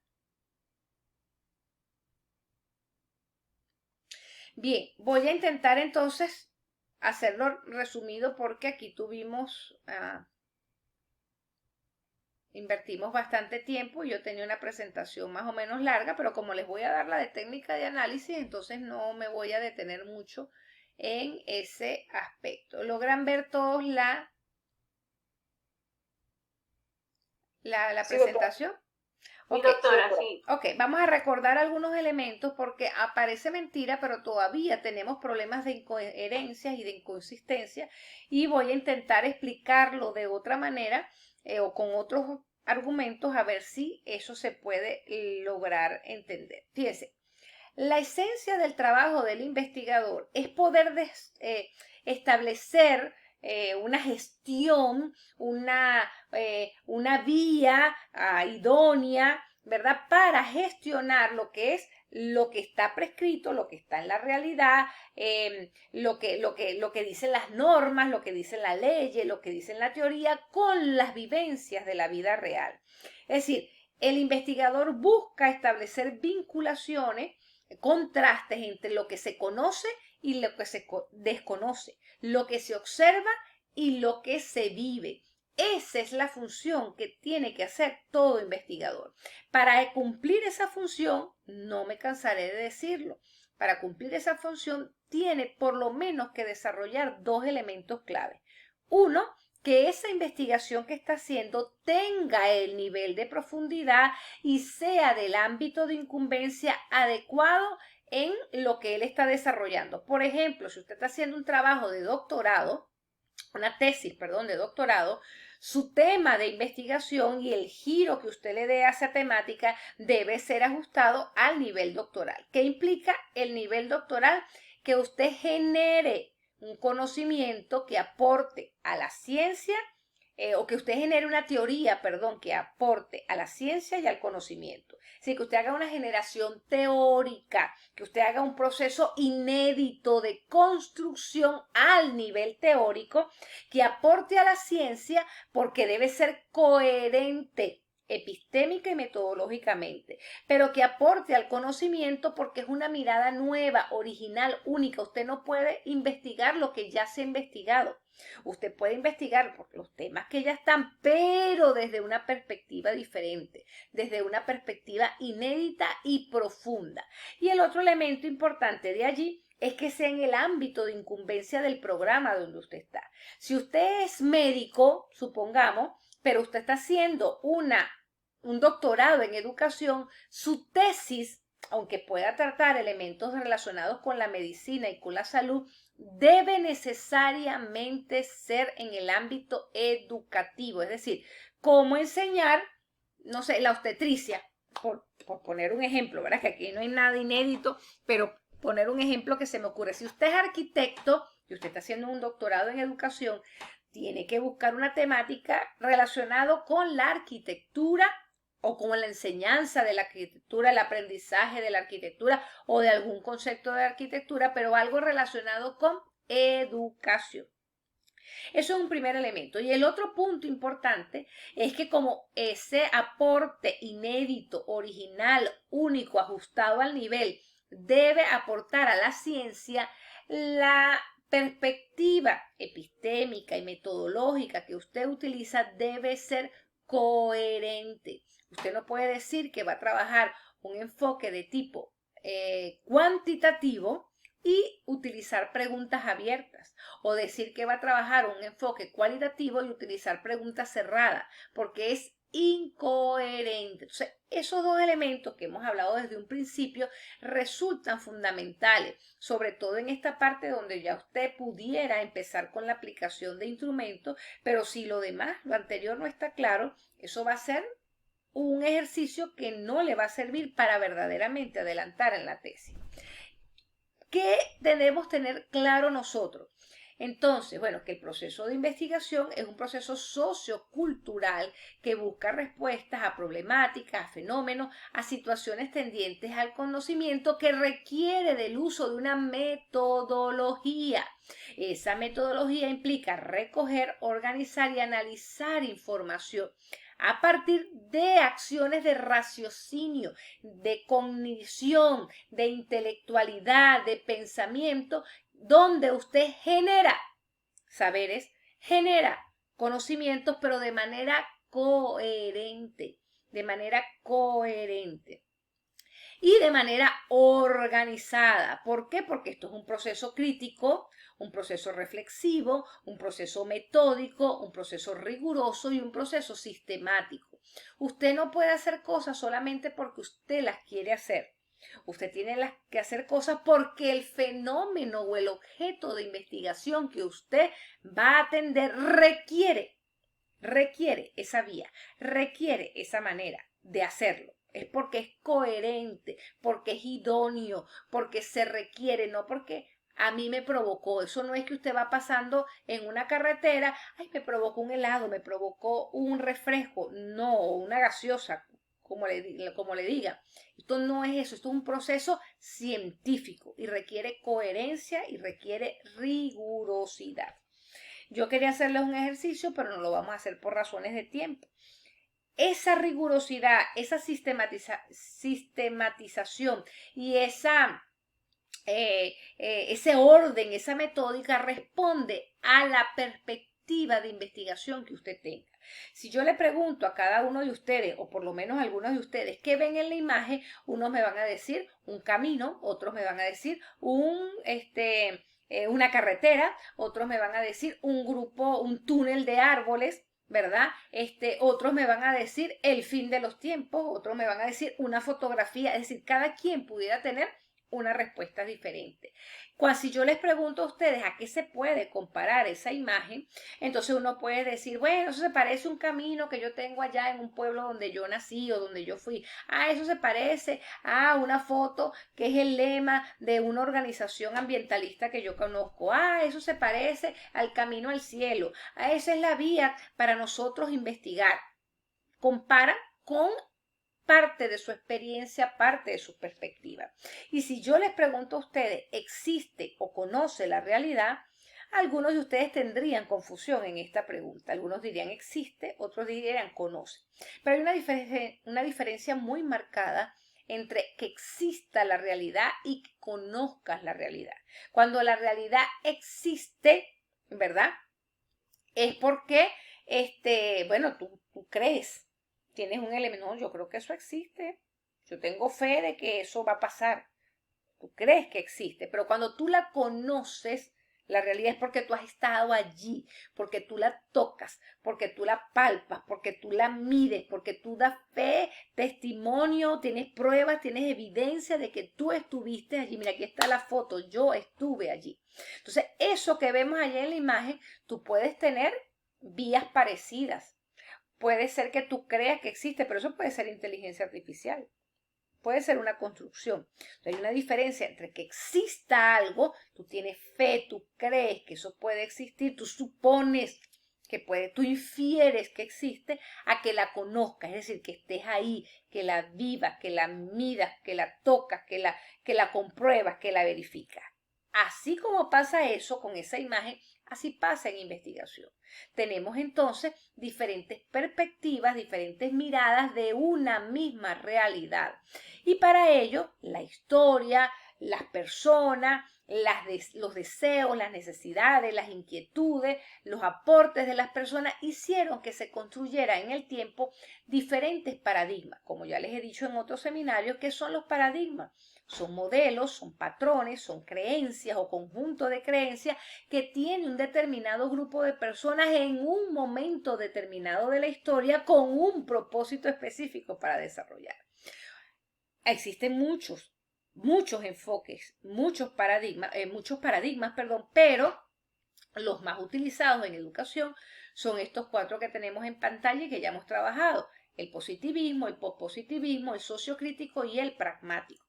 Bien, voy a intentar entonces hacerlo resumido porque aquí invertimos bastante tiempo y yo tenía una presentación más o menos larga, pero como les voy a dar la de técnica de análisis, entonces no me voy a detener mucho en ese aspecto. ¿Logran ver todos la Sí, presentación? Sí, Ok, doctora, sí. ok, vamos a recordar algunos elementos porque parece mentira, pero todavía tenemos problemas de incoherencias y de inconsistencia y voy a intentar explicarlo de otra manera o con otros argumentos a ver si eso se puede lograr entender. Fíjense, la esencia del trabajo del investigador es poder establecer una gestión, una vía idónea, ¿verdad? Para gestionar lo que está prescrito, lo que está en la realidad, lo que dicen las normas, lo que dicen la ley, lo que dicen la teoría, con las vivencias de la vida real. Es decir, el investigador busca establecer vinculaciones, contrastes entre lo que se conoce y lo que se desconoce, lo que se observa y lo que se vive. Esa es la función que tiene que hacer todo investigador. Para cumplir esa función, no me cansaré de decirlo, para cumplir esa función tiene por lo menos que desarrollar 2 elementos clave. Uno, que esa investigación que está haciendo tenga el nivel de profundidad y sea del ámbito de incumbencia adecuado en lo que él está desarrollando. Por ejemplo, si usted está haciendo un trabajo de doctorado, una tesis, perdón, de doctorado, su tema de investigación y el giro que usted le dé a esa temática debe ser ajustado al nivel doctoral. ¿Qué implica el nivel doctoral? Que usted genere un conocimiento que aporte a la ciencia o que usted genere una teoría, perdón, que aporte a la ciencia y al conocimiento. Es decir, que usted haga una generación teórica, que usted haga un proceso inédito de construcción al nivel teórico que aporte a la ciencia porque debe ser coherente epistémica y metodológicamente, pero que aporte al conocimiento porque es una mirada nueva, original, única. Usted no puede investigar lo que ya se ha investigado. Usted puede investigar los temas que ya están, pero desde una perspectiva diferente, desde una perspectiva inédita y profunda. Y el otro elemento importante de allí es que sea en el ámbito de incumbencia del programa donde usted está. Si usted es médico, supongamos, pero usted está haciendo un doctorado en educación, su tesis, aunque pueda tratar elementos relacionados con la medicina y con la salud, debe necesariamente ser en el ámbito educativo, es decir, cómo enseñar, no sé, la obstetricia, por poner un ejemplo, ¿verdad? Que aquí no hay nada inédito, pero poner un ejemplo que se me ocurre. Si usted es arquitecto y usted está haciendo un doctorado en educación, tiene que buscar una temática relacionada con la arquitectura o con la enseñanza de la arquitectura, el aprendizaje de la arquitectura o de algún concepto de arquitectura, pero algo relacionado con educación. Eso es un primer elemento. Y el otro punto importante es que como ese aporte inédito, original, único, ajustado al nivel, debe aportar a la ciencia, la perspectiva epistémica y metodológica que usted utiliza debe ser coherente. Usted no puede decir que va a trabajar un enfoque de tipo cuantitativo y utilizar preguntas abiertas, o decir que va a trabajar un enfoque cualitativo y utilizar preguntas cerradas, porque es incoherente. Entonces, esos dos elementos que hemos hablado desde un principio resultan fundamentales, sobre todo en esta parte donde ya usted pudiera empezar con la aplicación de instrumentos, pero si lo demás, lo anterior no está claro, eso va a ser un ejercicio que no le va a servir para verdaderamente adelantar en la tesis. ¿Qué debemos tener claro nosotros? Entonces, bueno, que el proceso de investigación es un proceso sociocultural que busca respuestas a problemáticas, a fenómenos, a situaciones tendientes al conocimiento, que requiere del uso de una metodología. Esa metodología implica recoger, organizar y analizar información a partir de acciones de raciocinio, de cognición, de intelectualidad, de pensamiento, donde usted genera saberes, genera conocimientos, pero de manera coherente, y de manera organizada. ¿Por qué? Porque esto es un proceso crítico, un proceso reflexivo, un proceso metódico, un proceso riguroso y un proceso sistemático. Usted no puede hacer cosas solamente porque usted las quiere hacer. Usted tiene que hacer cosas porque el fenómeno o el objeto de investigación que usted va a atender requiere esa vía, requiere esa manera de hacerlo. Es porque es coherente, porque es idóneo, porque se requiere, no porque a mí me provocó. Eso no es que usted va pasando en una carretera, ay, me provocó un helado, me provocó un refresco, no, una gaseosa, como le diga. Esto no es eso, esto es un proceso científico y requiere coherencia y requiere rigurosidad. Yo quería hacerles un ejercicio, pero no lo vamos a hacer por razones de tiempo. Esa rigurosidad, esa sistematización y ese orden, esa metódica responde a la perspectiva de investigación que usted tenga. Si yo le pregunto a cada uno de ustedes, o por lo menos a algunos de ustedes, ¿qué ven en la imagen? Unos me van a decir un camino, otros me van a decir una carretera, otros me van a decir un túnel de árboles, ¿verdad? Otros me van a decir el fin de los tiempos, otros me van a decir una fotografía, es decir, cada quien pudiera tener una respuesta diferente. Si yo les pregunto a ustedes a qué se puede comparar esa imagen, entonces uno puede decir, bueno, eso se parece a un camino que yo tengo allá en un pueblo donde yo nací o donde yo fui. Ah, eso se parece a una foto que es el lema de una organización ambientalista que yo conozco. Ah, eso se parece al camino al cielo. Ah, esa es la vía para nosotros investigar. Compara con parte de su experiencia, parte de su perspectiva. Y si yo les pregunto a ustedes, ¿existe o conoce la realidad? Algunos de ustedes tendrían confusión en esta pregunta. Algunos dirían existe, otros dirían conoce. Pero hay una diferencia muy marcada entre que exista la realidad y que conozcas la realidad. Cuando la realidad existe, ¿verdad? Es porque, bueno, tú crees. Tienes un elemento, no, yo creo que eso existe, yo tengo fe de que eso va a pasar, tú crees que existe, pero cuando tú la conoces, la realidad es porque tú has estado allí, porque tú la tocas, porque tú la palpas, porque tú la mides, porque tú das fe, testimonio, tienes pruebas, tienes evidencia de que tú estuviste allí. Mira, aquí está la foto, yo estuve allí. Entonces, eso que vemos allí en la imagen, tú puedes tener vías parecidas. Puede ser que tú creas que existe, pero eso puede ser inteligencia artificial. Puede ser una construcción. Entonces, hay una diferencia entre que exista algo, tú tienes fe, tú crees que eso puede existir, tú supones que puede, tú infieres que existe, a que la conozcas, es decir, que estés ahí, que la vivas, que la midas, que la tocas, que la compruebas, que la verificas. Así como pasa eso con esa imagen, así pasa en investigación. Tenemos entonces diferentes perspectivas, diferentes miradas de una misma realidad. Y para ello, la historia, las personas, los deseos, las necesidades, las inquietudes, los aportes de las personas hicieron que se construyera en el tiempo diferentes paradigmas. Como ya les he dicho en otros seminarios, ¿qué son los paradigmas? Son modelos, son patrones, son creencias o conjunto de creencias que tiene un determinado grupo de personas en un momento determinado de la historia con un propósito específico para desarrollar. Existen muchos enfoques, muchos paradigmas, pero los más utilizados en educación son estos 4 que tenemos en pantalla y que ya hemos trabajado: el positivismo, el pospositivismo, el sociocrítico y el pragmático.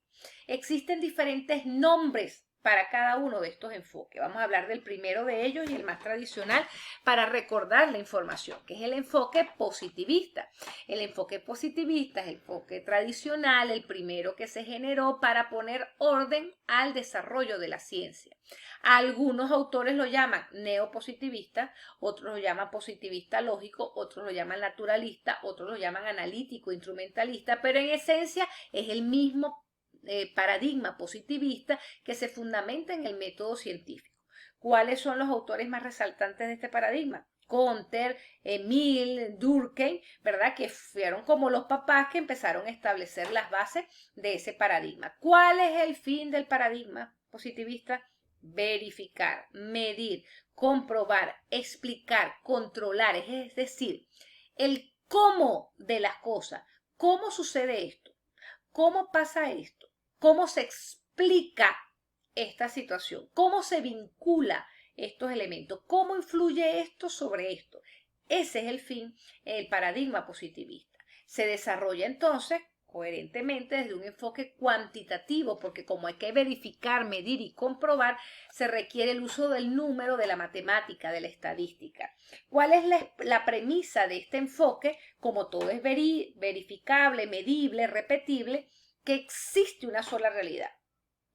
Existen diferentes nombres para cada uno de estos enfoques. Vamos a hablar del primero de ellos y el más tradicional para recordar la información, que es el enfoque positivista. El enfoque positivista es el enfoque tradicional, el primero que se generó para poner orden al desarrollo de la ciencia. Algunos autores lo llaman neopositivista, otros lo llaman positivista lógico, otros lo llaman naturalista, otros lo llaman analítico, instrumentalista, pero en esencia es el mismo paradigma positivista que se fundamenta en el método científico. ¿Cuáles son los autores más resaltantes de este paradigma? Conter, Emil, Durkheim, ¿verdad? Que fueron como los papás que empezaron a establecer las bases de ese paradigma. ¿Cuál es el fin del paradigma positivista? Verificar, medir, comprobar, explicar, controlar, es decir, el cómo de las cosas. ¿Cómo sucede esto? ¿Cómo pasa esto? ¿Cómo se explica esta situación? ¿Cómo se vincula estos elementos? ¿Cómo influye esto sobre esto? Ese es el fin, el paradigma positivista. Se desarrolla entonces coherentemente desde un enfoque cuantitativo, porque como hay que verificar, medir y comprobar, se requiere el uso del número, de la matemática, de la estadística. ¿Cuál es la premisa de este enfoque? Como todo es verificable, medible, repetible, que existe una sola realidad.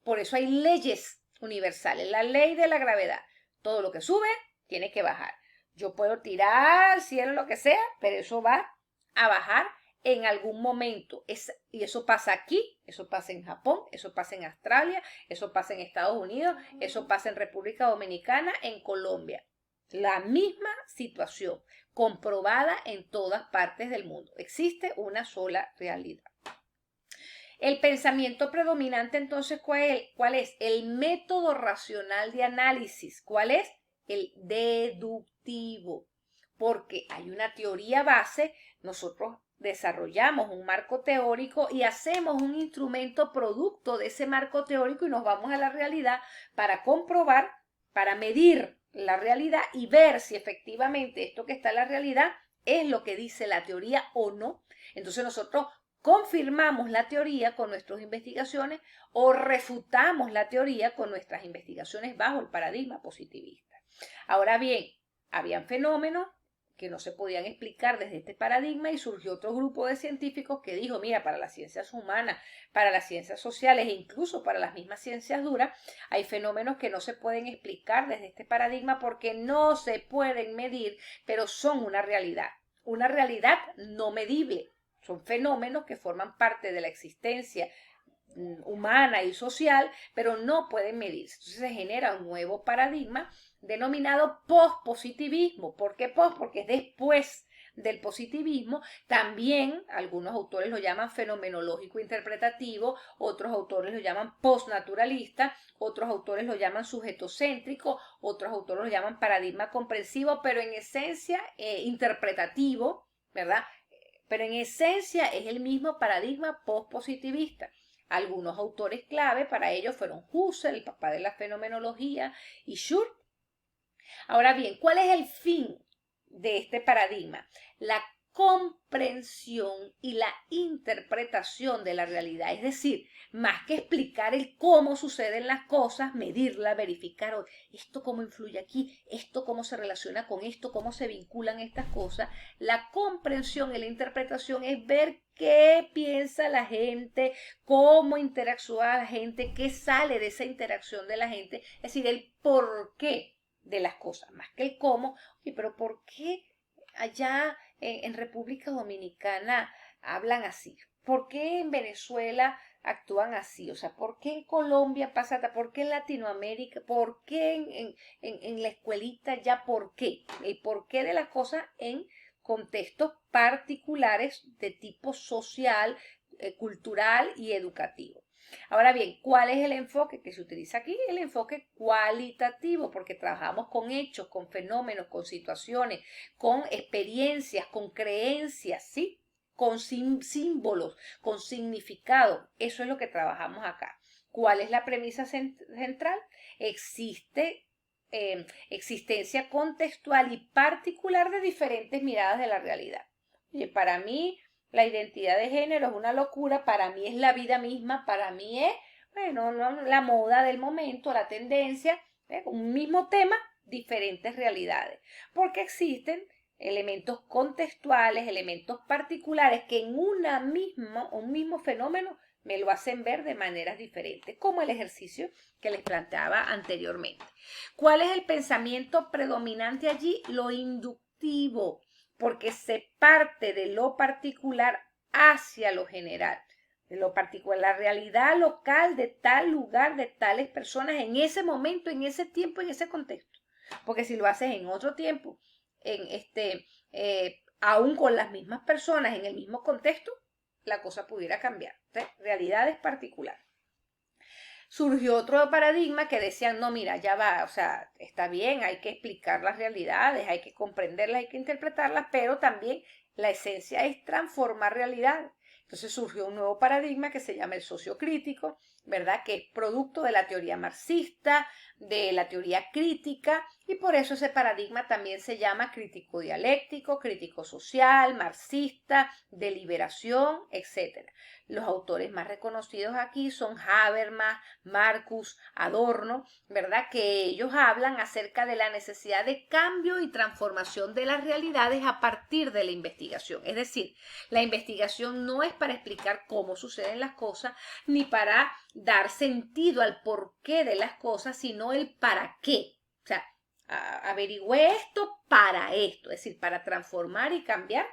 Por eso hay leyes universales, la ley de la gravedad. Todo lo que sube tiene que bajar. Yo puedo tirar al cielo lo que sea, pero eso va a bajar en algún momento. Y eso pasa aquí, eso pasa en Japón, eso pasa en Australia, eso pasa en Estados Unidos, eso pasa en República Dominicana, en Colombia. La misma situación, comprobada en todas partes del mundo. Existe una sola realidad. El pensamiento predominante, entonces, ¿cuál es? El método racional de análisis. ¿Cuál es? El deductivo. Porque hay una teoría base, nosotros desarrollamos un marco teórico y hacemos un instrumento producto de ese marco teórico y nos vamos a la realidad para comprobar, para medir la realidad y ver si efectivamente esto que está en la realidad es lo que dice la teoría o no. Entonces nosotros confirmamos la teoría con nuestras investigaciones o refutamos la teoría con nuestras investigaciones bajo el paradigma positivista. Ahora bien, habían fenómenos que no se podían explicar desde este paradigma y surgió otro grupo de científicos que dijo, mira, para las ciencias humanas, para las ciencias sociales e incluso para las mismas ciencias duras, hay fenómenos que no se pueden explicar desde este paradigma porque no se pueden medir, pero son una realidad no medible. Son fenómenos que forman parte de la existencia humana y social, pero no pueden medirse. Entonces se genera un nuevo paradigma denominado pospositivismo. ¿Por qué post? Porque es después del positivismo. También algunos autores lo llaman fenomenológico interpretativo, otros autores lo llaman postnaturalista, otros autores lo llaman sujetocéntrico, otros autores lo llaman paradigma comprensivo, pero en esencia interpretativo, ¿verdad? Pero en esencia es el mismo paradigma postpositivista. Algunos autores clave para ello fueron Husserl, el papá de la fenomenología, y Schur. Ahora bien, ¿cuál es el fin de este paradigma? La comprensión y la interpretación de la realidad, es decir, más que explicar el cómo suceden las cosas, medirla, verificar esto cómo influye aquí, esto cómo se relaciona con esto, cómo se vinculan estas cosas. La comprensión y la interpretación es ver qué piensa la gente, cómo interactúa la gente, qué sale de esa interacción de la gente, es decir, el porqué de las cosas, más que el cómo. Oye, pero ¿por qué allá en República Dominicana hablan así? ¿Por qué en Venezuela actúan así? O sea, ¿por qué en Colombia pasa? ¿Por qué en Latinoamérica? ¿Por qué en la escuelita ya? ¿Por qué? El porqué de las cosas en contextos particulares de tipo social, cultural y educativo. Ahora bien, ¿cuál es el enfoque que se utiliza aquí? El enfoque cualitativo, porque trabajamos con hechos, con fenómenos, con situaciones, con experiencias, con creencias, ¿sí? Con símbolos, con significado. Eso es lo que trabajamos acá. ¿Cuál es la premisa central? Existe existencia contextual y particular de diferentes miradas de la realidad. Oye, para mí la identidad de género es una locura, para mí es la vida misma, para mí es, bueno, no, la moda del momento, la tendencia, un mismo tema, diferentes realidades, porque existen elementos contextuales, elementos particulares que en un mismo fenómeno me lo hacen ver de maneras diferentes, como el ejercicio que les planteaba anteriormente. ¿Cuál es el pensamiento predominante allí? Lo inductivo, porque se parte de lo particular hacia lo general, de lo particular, la realidad local de tal lugar, de tales personas, en ese momento, en ese tiempo, en ese contexto. Porque si lo haces en otro tiempo, aún con las mismas personas, en el mismo contexto, la cosa pudiera cambiar. Realidades particulares. Surgió otro paradigma que decían, no, mira, ya va, o sea, está bien, hay que explicar las realidades, hay que comprenderlas, hay que interpretarlas, pero también la esencia es transformar realidades. Entonces surgió un nuevo paradigma que se llama el sociocrítico, ¿verdad? Que es producto de la teoría marxista, de la teoría crítica, y por eso ese paradigma también se llama crítico dialéctico, crítico social, marxista, de liberación, etc. Los autores más reconocidos aquí son Habermas, Marcus, Adorno, ¿verdad? Que ellos hablan acerca de la necesidad de cambio y transformación de las realidades a partir de la investigación. Es decir, la investigación no es para explicar cómo suceden las cosas, ni para dar sentido al porqué de las cosas, sino el para qué. O sea, averigüé esto para esto, es decir, para transformar y cambiar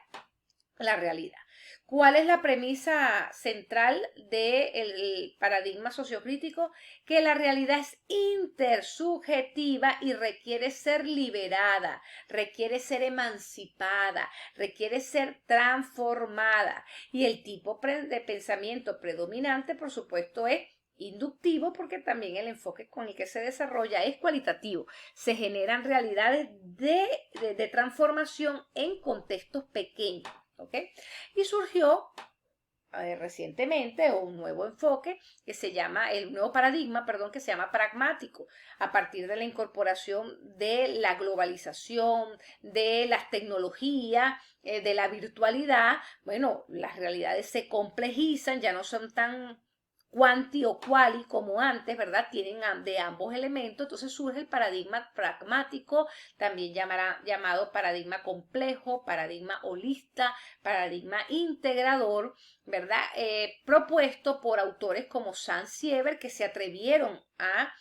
la realidad. ¿Cuál es la premisa central del paradigma sociocrítico? Que la realidad es intersubjetiva y requiere ser liberada, requiere ser emancipada, requiere ser transformada. Y el tipo de pensamiento predominante, por supuesto, es inductivo, porque también el enfoque con el que se desarrolla es cualitativo. Se generan realidades de transformación en contextos pequeños. ¿ok? Y surgió recientemente un nuevo enfoque que se llama, el nuevo paradigma, perdón, que se llama pragmático, a partir de la incorporación de la globalización, de las tecnologías, de la virtualidad. Bueno, las realidades se complejizan, ya no son tan quanti o quali como antes, ¿verdad? Tienen de ambos elementos, entonces surge el paradigma pragmático, también llamado paradigma complejo, paradigma holista, paradigma integrador, ¿verdad? Propuesto por autores como Sam Siever, que se atrevieron a,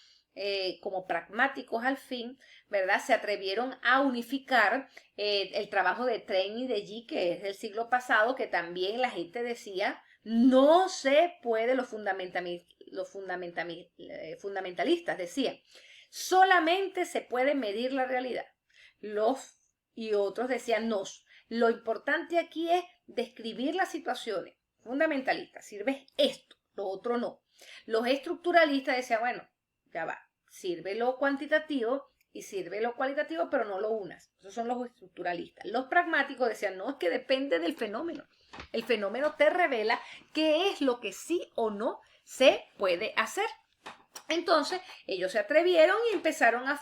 como pragmáticos al fin, ¿verdad? Se atrevieron a unificar el trabajo de Train y de Yi, que es del siglo pasado, que también la gente decía, no se puede, los fundamentalistas decían, solamente se puede medir la realidad. Y otros decían, no, lo importante aquí es describir las situaciones. Fundamentalistas, sirve esto, lo otro no. Los estructuralistas decían, bueno, ya va, sirve lo cuantitativo y sirve lo cualitativo, pero no lo unas. Esos son los estructuralistas. Los pragmáticos decían, no, es que depende del fenómeno. El fenómeno te revela qué es lo que sí o no se puede hacer. Entonces, ellos se atrevieron y empezaron a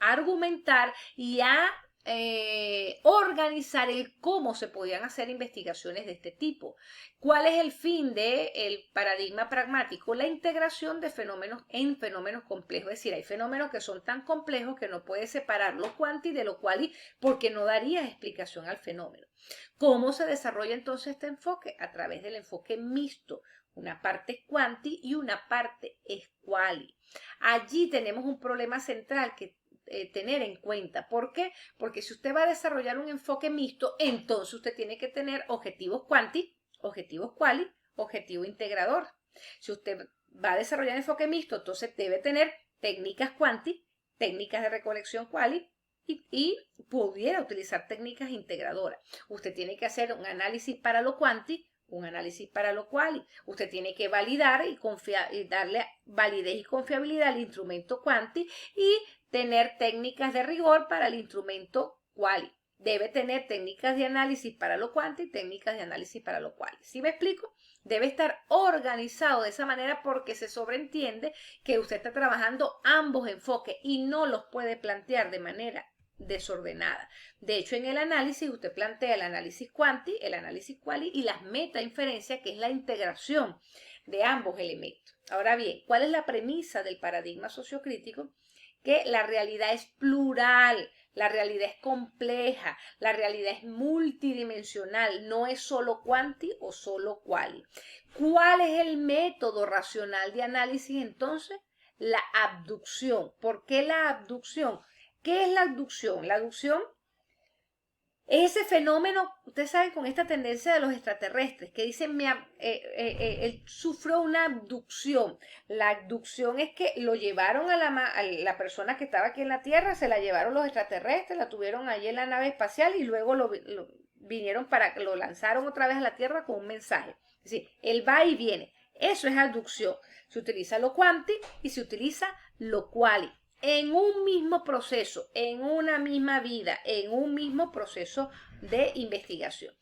argumentar y a organizar el cómo se podían hacer investigaciones de este tipo. ¿Cuál es el fin del paradigma pragmático? La integración de fenómenos en fenómenos complejos. Es decir, hay fenómenos que son tan complejos que no puedes separar lo cuanti de lo quali porque no darías explicación al fenómeno. ¿Cómo se desarrolla entonces este enfoque? A través del enfoque mixto. Una parte es quanti y una parte es quali. Allí tenemos un problema central que tener en cuenta. ¿Por qué? Porque si usted va a desarrollar un enfoque mixto, entonces usted tiene que tener objetivos quanti, objetivos quali, objetivo integrador. Si usted va a desarrollar enfoque mixto, entonces debe tener técnicas quanti, técnicas de recolección quali y pudiera utilizar técnicas integradoras. Usted tiene que hacer un análisis para lo quanti, un análisis para lo quali. Usted tiene que validar y darle validez y confiabilidad al instrumento quanti y tener técnicas de rigor para el instrumento quali. Debe tener técnicas de análisis para lo quanti y técnicas de análisis para lo quali. ¿Sí me explico? Debe estar organizado de esa manera porque se sobreentiende que usted está trabajando ambos enfoques y no los puede plantear de manera desordenada. De hecho, en el análisis usted plantea el análisis quanti, el análisis quali y las metainferencias, que es la integración de ambos elementos. Ahora bien, ¿cuál es la premisa del paradigma sociocrítico? Que la realidad es plural, la realidad es compleja, la realidad es multidimensional, no es solo quanti o solo quali. ¿Cuál es el método racional de análisis entonces? La abducción. ¿Por qué la abducción? ¿Qué es la abducción? La abducción es ese fenómeno, ustedes saben, con esta tendencia de los extraterrestres, que dicen, él sufrió una abducción. La abducción es que lo llevaron a la persona que estaba aquí en la Tierra, se la llevaron los extraterrestres, la tuvieron allí en la nave espacial y luego lo lanzaron otra vez a la Tierra con un mensaje. Es decir, él va y viene. Eso es abducción. Se utiliza lo quanti y se utiliza lo quali. En un mismo proceso, en una misma vida, en un mismo proceso de investigación.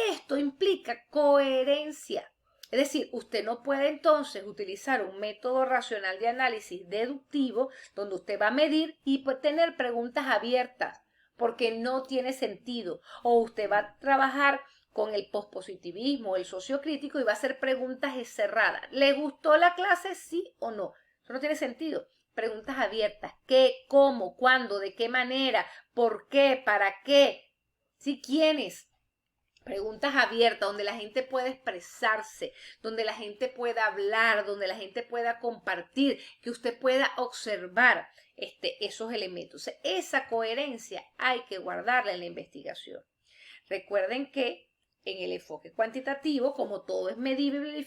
Esto implica coherencia. Es decir, usted no puede entonces utilizar un método racional de análisis deductivo donde usted va a medir y tener preguntas abiertas porque no tiene sentido. O usted va a trabajar con el pospositivismo, el sociocrítico y va a hacer preguntas cerradas. ¿Le gustó la clase? ¿Sí o no? Eso no tiene sentido. Preguntas abiertas. ¿Qué? ¿Cómo? ¿Cuándo? ¿De qué manera? ¿Por qué? ¿Para qué? ¿Sí? ¿Quiénes? Preguntas abiertas donde la gente pueda expresarse, donde la gente pueda hablar, donde la gente pueda compartir, que usted pueda observar esos elementos. Esa coherencia hay que guardarla en la investigación. Recuerden que en el enfoque cuantitativo, como todo es medible y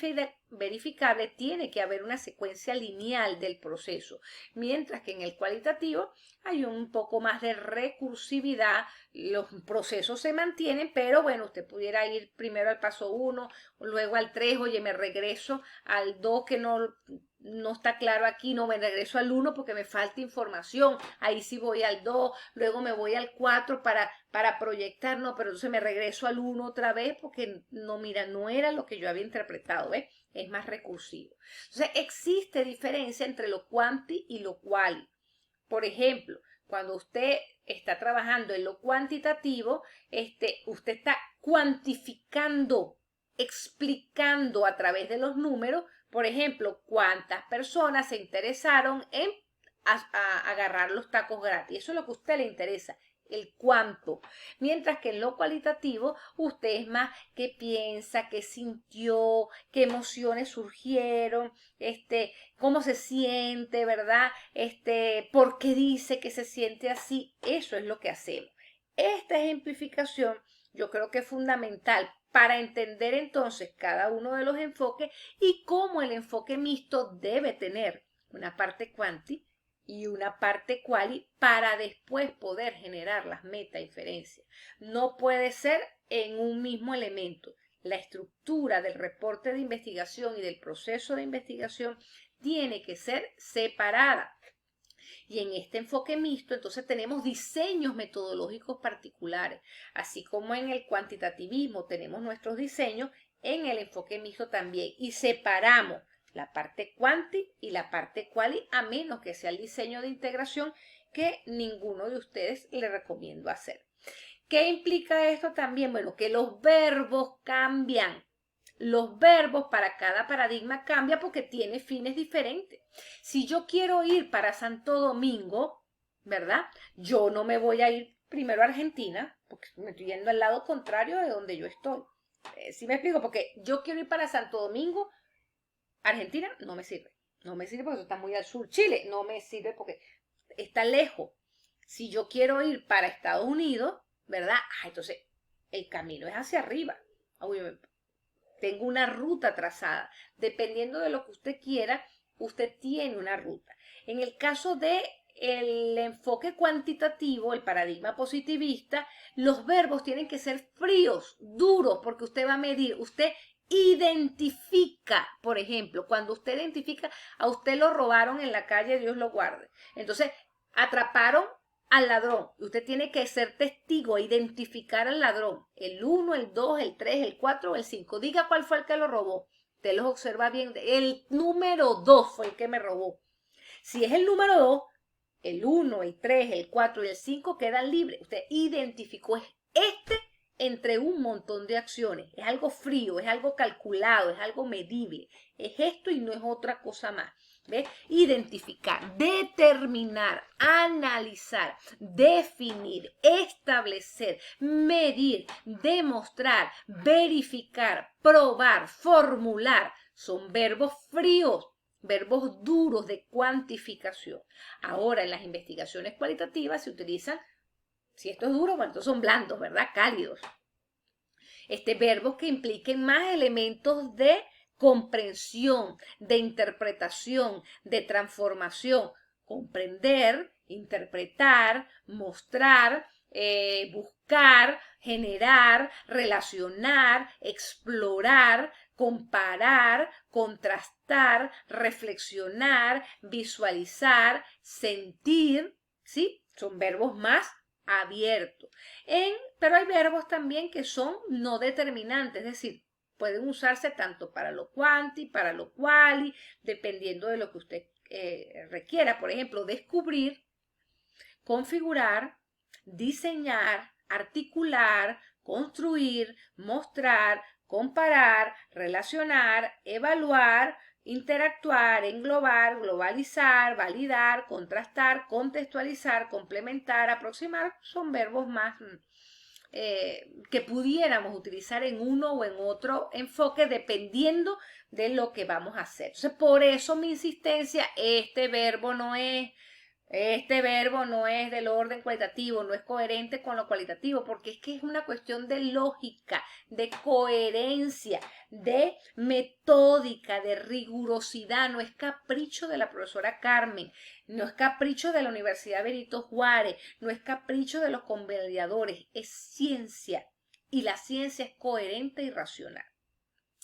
verificable, tiene que haber una secuencia lineal del proceso, mientras que en el cualitativo hay un poco más de recursividad, los procesos se mantienen, pero bueno, usted pudiera ir primero al paso 1, luego al 3, oye, me regreso al 2 que no no está claro aquí, no me regreso al 1 porque me falta información, ahí sí voy al 2, luego me voy al 4 para proyectar, no, pero entonces me regreso al 1 otra vez porque no, mira, no era lo que yo había interpretado, ¿ves? Es más recursivo. Entonces existe diferencia entre lo quanti y lo quali. Por ejemplo, cuando usted está trabajando en lo cuantitativo, usted está cuantificando, explicando a través de los números, por ejemplo, cuántas personas se interesaron en agarrar los tacos gratis. Eso es lo que a usted le interesa, el cuánto. Mientras que en lo cualitativo, usted es más qué piensa, qué sintió, qué emociones surgieron, cómo se siente, ¿verdad? ¿Por qué dice que se siente así? Eso es lo que hacemos. Esta ejemplificación yo creo que es fundamental para entender entonces cada uno de los enfoques y cómo el enfoque mixto debe tener una parte quanti y una parte quali para después poder generar las meta-inferencias. No puede ser en un mismo elemento. La estructura del reporte de investigación y del proceso de investigación tiene que ser separada. Y en este enfoque mixto, entonces tenemos diseños metodológicos particulares, así como en el cuantitativismo tenemos nuestros diseños, en el enfoque mixto también. Y separamos la parte quanti y la parte quali, a menos que sea el diseño de integración que ninguno de ustedes le recomiendo hacer. ¿Qué implica esto también? Bueno, que los verbos cambian. Los verbos para cada paradigma cambian porque tiene fines diferentes. Si yo quiero ir para Santo Domingo, ¿verdad? Yo no me voy a ir primero a Argentina, porque me estoy yendo al lado contrario de donde yo estoy. ¿Sí me explico? Porque yo quiero ir para Santo Domingo, Argentina no me sirve. No me sirve porque eso está muy al sur. Chile no me sirve porque está lejos. Si yo quiero ir para Estados Unidos, ¿verdad? Entonces el camino es hacia arriba. Tengo una ruta trazada. Dependiendo de lo que usted quiera, usted tiene una ruta. En el caso de el enfoque cuantitativo, el paradigma positivista, los verbos tienen que ser fríos, duros, porque usted va a medir, usted identifica, por ejemplo, cuando usted identifica, a usted lo robaron en la calle, Dios lo guarde. Entonces, atraparon al ladrón. Usted tiene que ser testigo, identificar al ladrón. El 1, el 2, el 3, el 4 o el 5. Diga cuál fue el que lo robó. Usted los observa bien. El número 2 fue el que me robó. Si es el número 2, el 1, el 3, el 4 y el 5 quedan libres. Usted identificó entre un montón de acciones. Es algo frío, es algo calculado, es algo medible. Es esto y no es otra cosa más. ¿Ve? Identificar, determinar, analizar, definir, establecer, medir, demostrar, verificar, probar, formular. Son verbos fríos, verbos duros de cuantificación. Ahora en las investigaciones cualitativas se utilizan, si esto es duro, bueno, estos son blandos, ¿verdad? Cálidos. Verbos que impliquen más elementos de comprensión, de interpretación, de transformación, comprender, interpretar, mostrar, buscar, generar, relacionar, explorar, comparar, contrastar, reflexionar, visualizar, sentir, ¿sí? Son verbos más abiertos. Pero hay verbos también que son no determinantes, es decir, pueden usarse tanto para lo quanti, para lo quali, dependiendo de lo que usted requiera. Por ejemplo, descubrir, configurar, diseñar, articular, construir, mostrar, comparar, relacionar, evaluar, interactuar, englobar, globalizar, validar, contrastar, contextualizar, complementar, aproximar. Son verbos más que pudiéramos utilizar en uno o en otro enfoque dependiendo de lo que vamos a hacer. Entonces, por eso mi insistencia, este verbo no es del orden cualitativo, no es coherente con lo cualitativo, porque es que es una cuestión de lógica, de coherencia, de metódica, de rigurosidad. No es capricho de la profesora Carmen, no es capricho de la Universidad Benito Juárez, no es capricho de los convalidadores, es ciencia, y la ciencia es coherente y racional.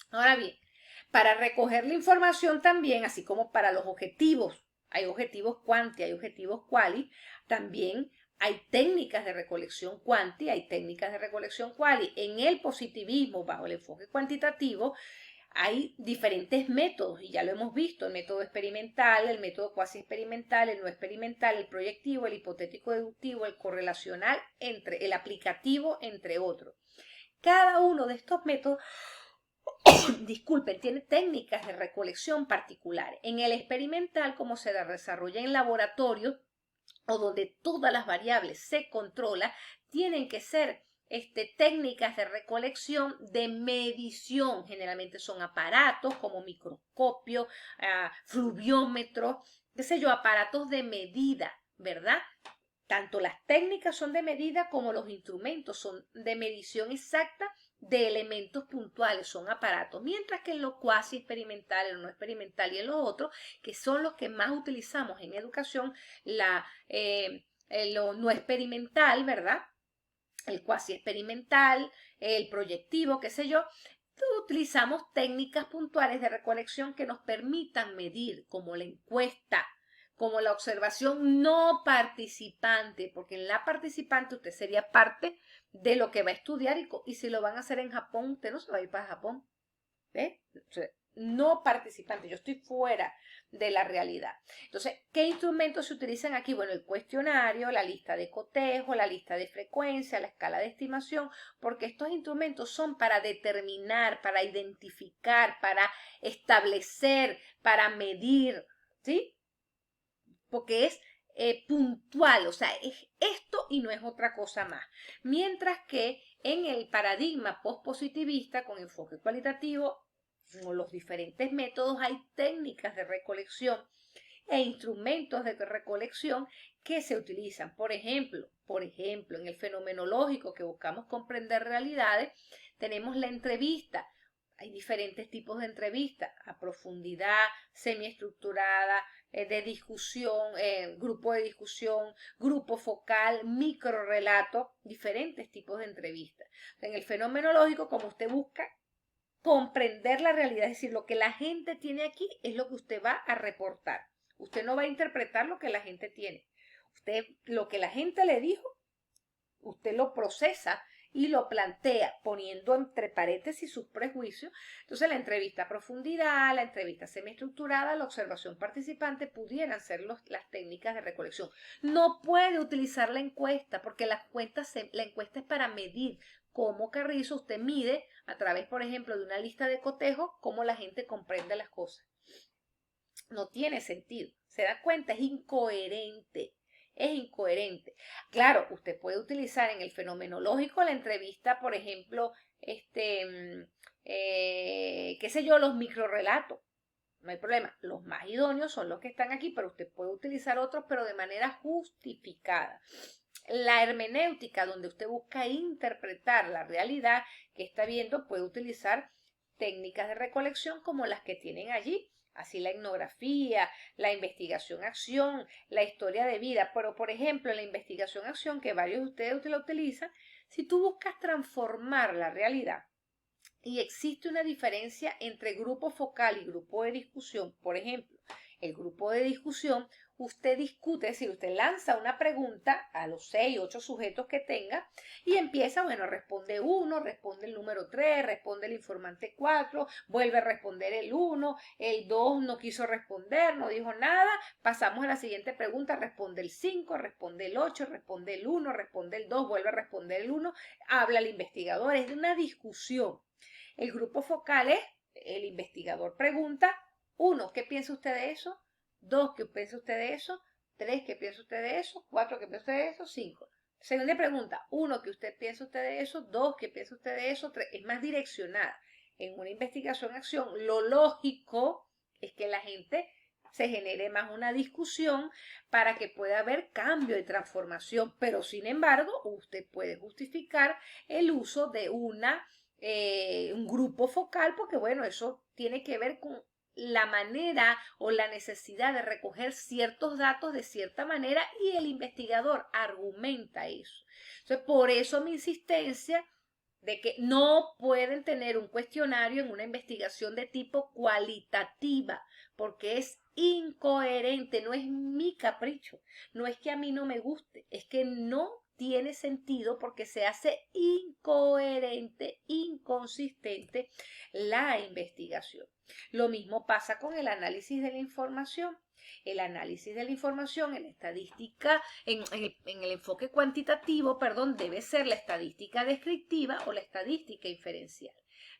Ahora bien, Para recoger la información también, así como para los objetivos, hay objetivos cuanti, hay objetivos quali, también hay técnicas de recolección cuanti, hay técnicas de recolección quali. En el positivismo, bajo el enfoque cuantitativo, hay diferentes métodos y ya lo hemos visto, el método experimental, el método cuasi experimental, el no experimental, el proyectivo, el hipotético deductivo, el correlacional, el aplicativo, entre otros. Cada uno de estos métodos, disculpen, tiene técnicas de recolección particulares. En el experimental, como se desarrolla en laboratorio o donde todas las variables se controlan, tienen que ser técnicas de recolección de medición. Generalmente son aparatos como microscopio, fluviómetro, qué sé yo, aparatos de medida, ¿verdad? Tanto las técnicas son de medida como los instrumentos son de medición exacta de elementos puntuales, son aparatos, mientras que en lo cuasi experimental, en lo no experimental y en los otros, que son los que más utilizamos en educación, lo no experimental, ¿verdad? El cuasi experimental, el proyectivo, qué sé yo, utilizamos técnicas puntuales de recolección que nos permitan medir, como la encuesta, como la observación no participante, porque en la participante usted sería parte de lo que va a estudiar y si lo van a hacer en Japón, usted no se va a ir para Japón. ¿Ve? O sea, no participante, yo estoy fuera de la realidad. Entonces, ¿qué instrumentos se utilizan aquí? Bueno, el cuestionario, la lista de cotejo, la lista de frecuencia, la escala de estimación, porque estos instrumentos son para determinar, para identificar, para establecer, para medir, ¿sí? Porque es puntual, o sea, es esto y no es otra cosa más. Mientras que en el paradigma postpositivista con enfoque cualitativo, con los diferentes métodos, hay técnicas de recolección e instrumentos de recolección que se utilizan. Por ejemplo, en el fenomenológico que buscamos comprender realidades, tenemos la entrevista. Hay diferentes tipos de entrevistas, a profundidad, semiestructurada, de discusión, grupo de discusión, grupo focal, microrelato, diferentes tipos de entrevistas. En el fenomenológico, como usted busca comprender la realidad, es decir, lo que la gente tiene aquí es lo que usted va a reportar. Usted no va a interpretar lo que la gente tiene. Usted, lo que la gente le dijo, usted lo procesa y lo plantea poniendo entre paréntesis sus prejuicios. Entonces la entrevista a profundidad, la entrevista semiestructurada, la observación participante pudieran ser las técnicas de recolección. No puede utilizar la encuesta porque la encuesta es para medir cómo Carrizo usted mide a través, por ejemplo, de una lista de cotejo cómo la gente comprende las cosas. No tiene sentido. ¿Se da cuenta? Es incoherente. Es incoherente. Claro, usted puede utilizar en el fenomenológico la entrevista, por ejemplo, qué sé yo, los microrelatos. No hay problema. Los más idóneos son los que están aquí, pero usted puede utilizar otros, pero de manera justificada. La hermenéutica, donde usted busca interpretar la realidad que está viendo, puede utilizar técnicas de recolección como las que tienen allí. Así la etnografía, la investigación-acción, la historia de vida. Pero, por ejemplo, en la investigación-acción, que varios de ustedes la utilizan, si tú buscas transformar la realidad y existe una diferencia entre grupo focal y grupo de discusión, por ejemplo, el grupo de discusión, usted discute, es decir, usted lanza una pregunta a los 6, 8 sujetos que tenga y empieza, bueno, responde 1, responde el número 3, responde el informante 4, vuelve a responder el 1, el 2 no quiso responder, no dijo nada, pasamos a la siguiente pregunta, responde el 5, responde el 8, responde el 1, responde el 2, vuelve a responder el 1, habla el investigador, es de una discusión. El grupo focal es, el investigador pregunta, 1, ¿qué piensa usted de eso? 2, ¿qué piensa usted de eso? 3, ¿qué piensa usted de eso? 4, ¿qué piensa usted de eso? 5. Segunda pregunta, 1, ¿qué usted piensa usted de eso? 2, ¿qué piensa usted de eso? 3, es más direccionada. En una investigación-acción, lo lógico es que la gente se genere más una discusión para que pueda haber cambio y transformación, pero sin embargo, usted puede justificar el uso de un grupo focal, porque bueno, eso tiene que ver con la manera o la necesidad de recoger ciertos datos de cierta manera y el investigador argumenta eso. Entonces, por eso mi insistencia de que no pueden tener un cuestionario en una investigación de tipo cualitativa, porque es incoherente, no es mi capricho, no es que a mí no me guste, es que no tiene sentido porque se hace incoherente, inconsistente la investigación. Lo mismo pasa con el análisis de la información. El análisis de la información en la estadística, en el enfoque cuantitativo, perdón, debe ser la estadística descriptiva o la estadística inferencial.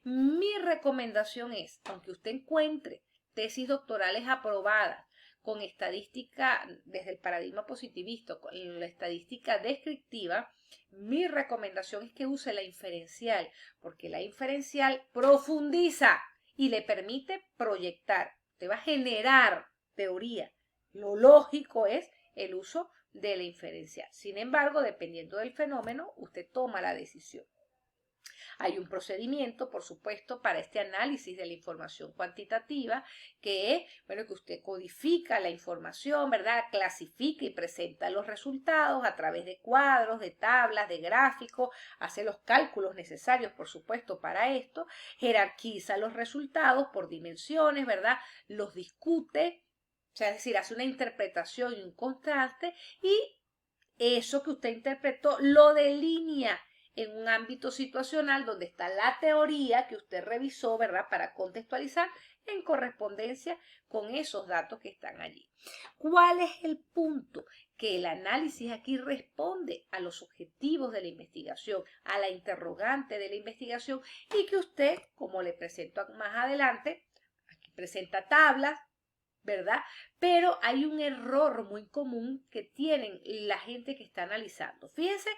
Mi recomendación es, aunque usted encuentre tesis doctorales aprobadas con estadística desde el paradigma positivista, con la estadística descriptiva, mi recomendación es que use la inferencial, porque la inferencial profundiza y le permite proyectar. Te va a generar teoría. Lo lógico es el uso de la inferencial. Sin embargo, dependiendo del fenómeno, usted toma la decisión. Hay un procedimiento, por supuesto, para este análisis de la información cuantitativa, que es, bueno, que usted codifica la información, ¿verdad? Clasifica y presenta los resultados a través de cuadros, de tablas, de gráficos, hace los cálculos necesarios, por supuesto, para esto, jerarquiza los resultados por dimensiones, ¿verdad? Los discute, o sea, es decir, hace una interpretación y un contraste, y eso que usted interpretó lo delinea en un ámbito situacional donde está la teoría que usted revisó, ¿verdad? Para contextualizar en correspondencia con esos datos que están allí. ¿Cuál es el punto? Que el análisis aquí responde a los objetivos de la investigación, a la interrogante de la investigación, y que usted, como le presento más adelante, aquí presenta tablas, ¿verdad? Pero hay un error muy común que tienen la gente que está analizando. Fíjense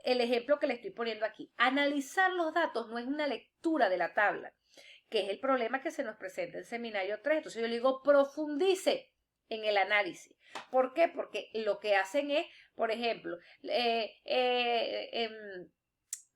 el ejemplo que le estoy poniendo aquí. Analizar los datos no es una lectura de la tabla, que es el problema que se nos presenta en seminario 3. Entonces yo le digo, profundice en el análisis. ¿Por qué? Porque lo que hacen es, por ejemplo,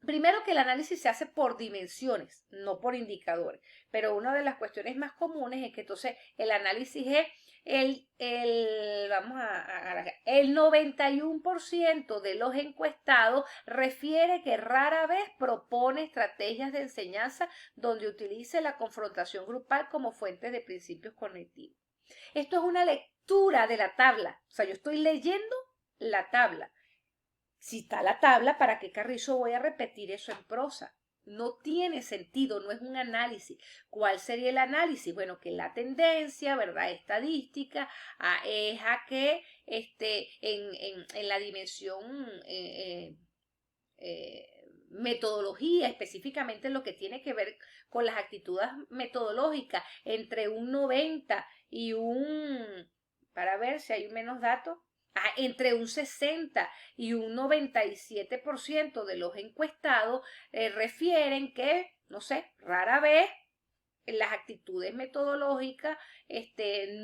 primero que el análisis se hace por dimensiones, no por indicadores. Pero una de las cuestiones más comunes es que entonces el análisis es el 91% de los encuestados refiere que rara vez propone estrategias de enseñanza donde utilice la confrontación grupal como fuente de principios cognitivos. Esto es una lectura de la tabla. O sea, yo estoy leyendo la tabla. Si está la tabla, ¿para qué carrizo voy a repetir eso en prosa? No tiene sentido, no es un análisis. ¿Cuál sería el análisis? Bueno, que la tendencia, ¿verdad? Estadística es a que en la dimensión metodología, específicamente lo que tiene que ver con las actitudes metodológicas, entre un 90 y para ver si hay menos datos, entre un 60 y un 97% de los encuestados refieren que, no sé, rara vez las actitudes metodológicas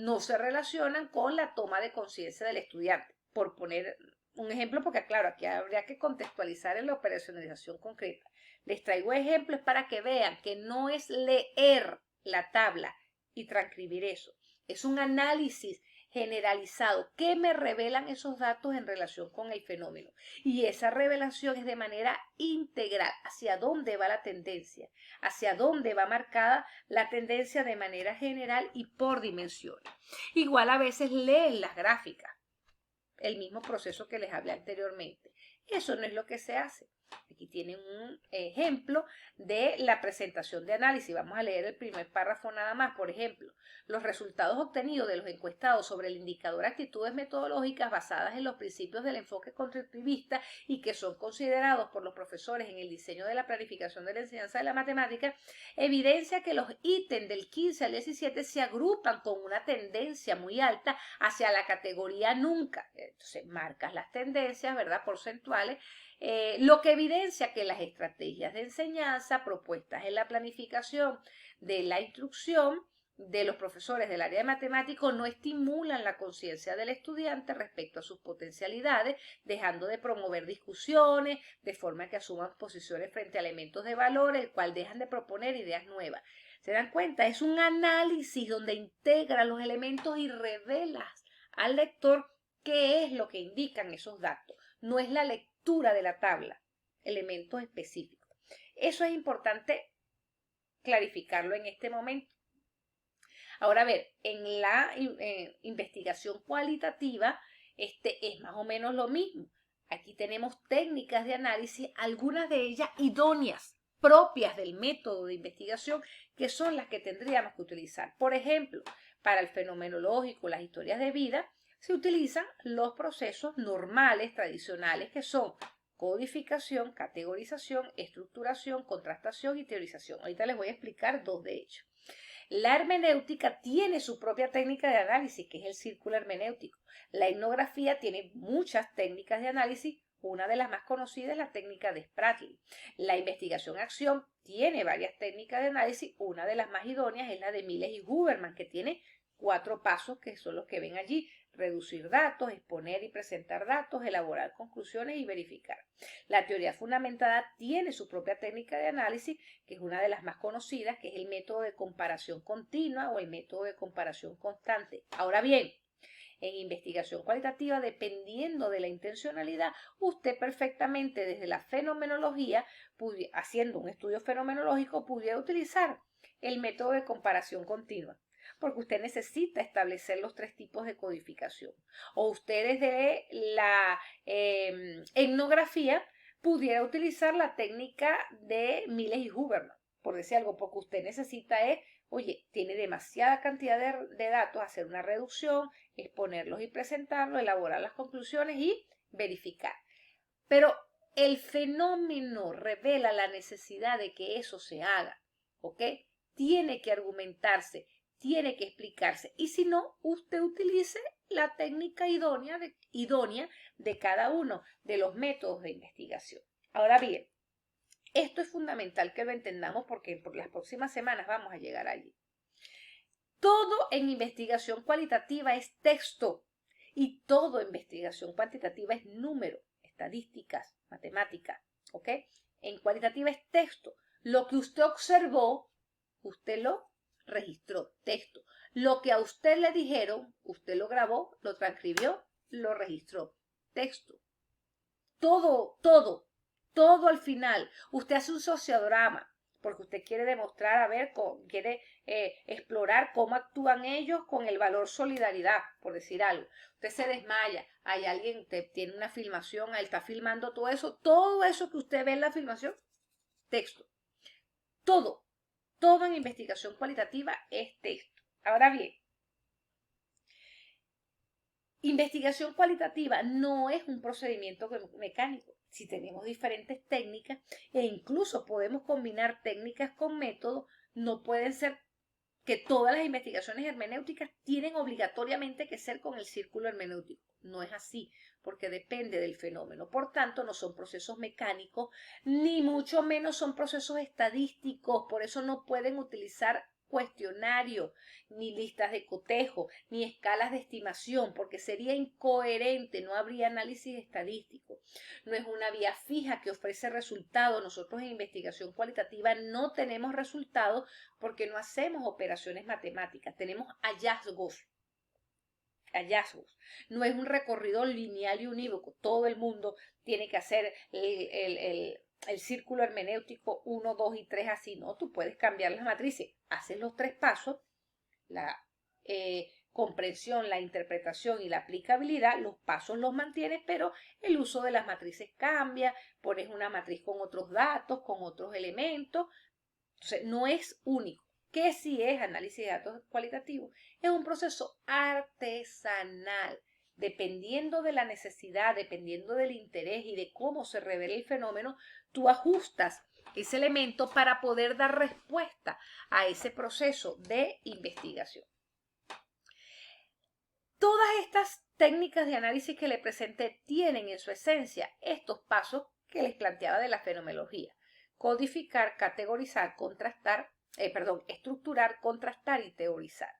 no se relacionan con la toma de conciencia del estudiante. Por poner un ejemplo, porque claro, aquí habría que contextualizar en la operacionalización concreta. Les traigo ejemplos para que vean que no es leer la tabla y transcribir eso. Es un análisis generalizado. ¿Qué me revelan esos datos en relación con el fenómeno? Y esa revelación es de manera integral. ¿Hacia dónde va la tendencia? ¿Hacia dónde va marcada la tendencia de manera general y por dimensiones? Igual a veces leen las gráficas. El mismo proceso que les hablé anteriormente. Eso no es lo que se hace. Aquí tienen un ejemplo de la presentación de análisis. Vamos a leer el primer párrafo nada más. Por ejemplo, los resultados obtenidos de los encuestados sobre el indicador actitudes metodológicas basadas en los principios del enfoque constructivista y que son considerados por los profesores en el diseño de la planificación de la enseñanza de la matemática, evidencia que los ítems del 15 al 17 se agrupan con una tendencia muy alta hacia la categoría nunca. Entonces, marcas las tendencias, ¿verdad? Porcentuales. Lo que evidencia que las estrategias de enseñanza propuestas en la planificación de la instrucción de los profesores del área de matemáticos no estimulan la conciencia del estudiante respecto a sus potencialidades, dejando de promover discusiones de forma que asuman posiciones frente a elementos de valor, el cual dejan de proponer ideas nuevas. ¿Se dan cuenta? Es un análisis donde integra los elementos y revelas al lector qué es lo que indican esos datos. No es la lectura de la tabla, elementos específicos. Eso es importante clarificarlo en este momento. Ahora, a ver, en la investigación cualitativa, es más o menos lo mismo. Aquí tenemos técnicas de análisis, algunas de ellas idóneas, propias del método de investigación, que son las que tendríamos que utilizar. Por ejemplo, para el fenomenológico, las historias de vida, se utilizan los procesos normales, tradicionales, que son codificación, categorización, estructuración, contrastación y teorización. Ahorita les voy a explicar dos de ellos. La hermenéutica tiene su propia técnica de análisis, que es el círculo hermenéutico. La etnografía tiene muchas técnicas de análisis. Una de las más conocidas es la técnica de Spratley. La investigación-acción tiene varias técnicas de análisis. Una de las más idóneas es la de Miles y Huberman, que tiene 4 pasos que son los que ven allí: reducir datos, exponer y presentar datos, elaborar conclusiones y verificar. La teoría fundamentada tiene su propia técnica de análisis, que es una de las más conocidas, que es el método de comparación continua o el método de comparación constante. Ahora bien, en investigación cualitativa, dependiendo de la intencionalidad, usted perfectamente desde la fenomenología, haciendo un estudio fenomenológico, pudiera utilizar el método de comparación continua, porque usted necesita establecer los 3 tipos de codificación. O usted desde la etnografía pudiera utilizar la técnica de Miles y Huberman, por decir algo, porque usted necesita oye, tiene demasiada cantidad de datos, hacer una reducción, exponerlos y presentarlos, elaborar las conclusiones y verificar. Pero el fenómeno revela la necesidad de que eso se haga, ¿ok? Tiene que argumentarse, tiene que explicarse, y si no, usted utilice la técnica idónea de cada uno de los métodos de investigación. Ahora bien, esto es fundamental que lo entendamos, porque por las próximas semanas vamos a llegar allí. Todo en investigación cualitativa es texto y todo en investigación cuantitativa es número, estadísticas, matemáticas, ¿ok? En cualitativa es texto. Lo que usted observó, usted lo registró, texto. Lo que a usted le dijeron, usted lo grabó, lo transcribió, lo registró, texto. Todo al final. Usted hace un sociodrama porque usted quiere demostrar, quiere explorar cómo actúan ellos con el valor solidaridad, por decir algo. Usted se desmaya, hay alguien, tiene una filmación, él está filmando todo eso que usted ve en la filmación, texto. Todo en investigación cualitativa es texto. Ahora bien, investigación cualitativa no es un procedimiento mecánico. Si tenemos diferentes técnicas e incluso podemos combinar técnicas con métodos, no pueden ser que todas las investigaciones hermenéuticas tienen obligatoriamente que ser con el círculo hermenéutico. No es así, porque depende del fenómeno. Por tanto, no son procesos mecánicos, ni mucho menos son procesos estadísticos. Por eso no pueden utilizar cuestionarios, ni listas de cotejo, ni escalas de estimación, porque sería incoherente, no habría análisis estadístico. No es una vía fija que ofrece resultados. Nosotros en investigación cualitativa no tenemos resultados porque no hacemos operaciones matemáticas, tenemos hallazgos. No es un recorrido lineal y unívoco. Todo el mundo tiene que hacer el círculo hermenéutico 1, 2 y 3 así, ¿no? Tú puedes cambiar las matrices, haces los 3 pasos, la comprensión, la interpretación y la aplicabilidad, los pasos los mantienes, pero el uso de las matrices cambia, pones una matriz con otros datos, con otros elementos. Entonces, no es único. ¿Qué sí es análisis de datos cualitativos? Es un proceso artesanal. Dependiendo de la necesidad, dependiendo del interés y de cómo se revela el fenómeno, tú ajustas ese elemento para poder dar respuesta a ese proceso de investigación. Todas estas técnicas de análisis que le presenté tienen en su esencia estos pasos que les planteaba de la fenomenología: codificar, categorizar, estructurar, contrastar y teorizar.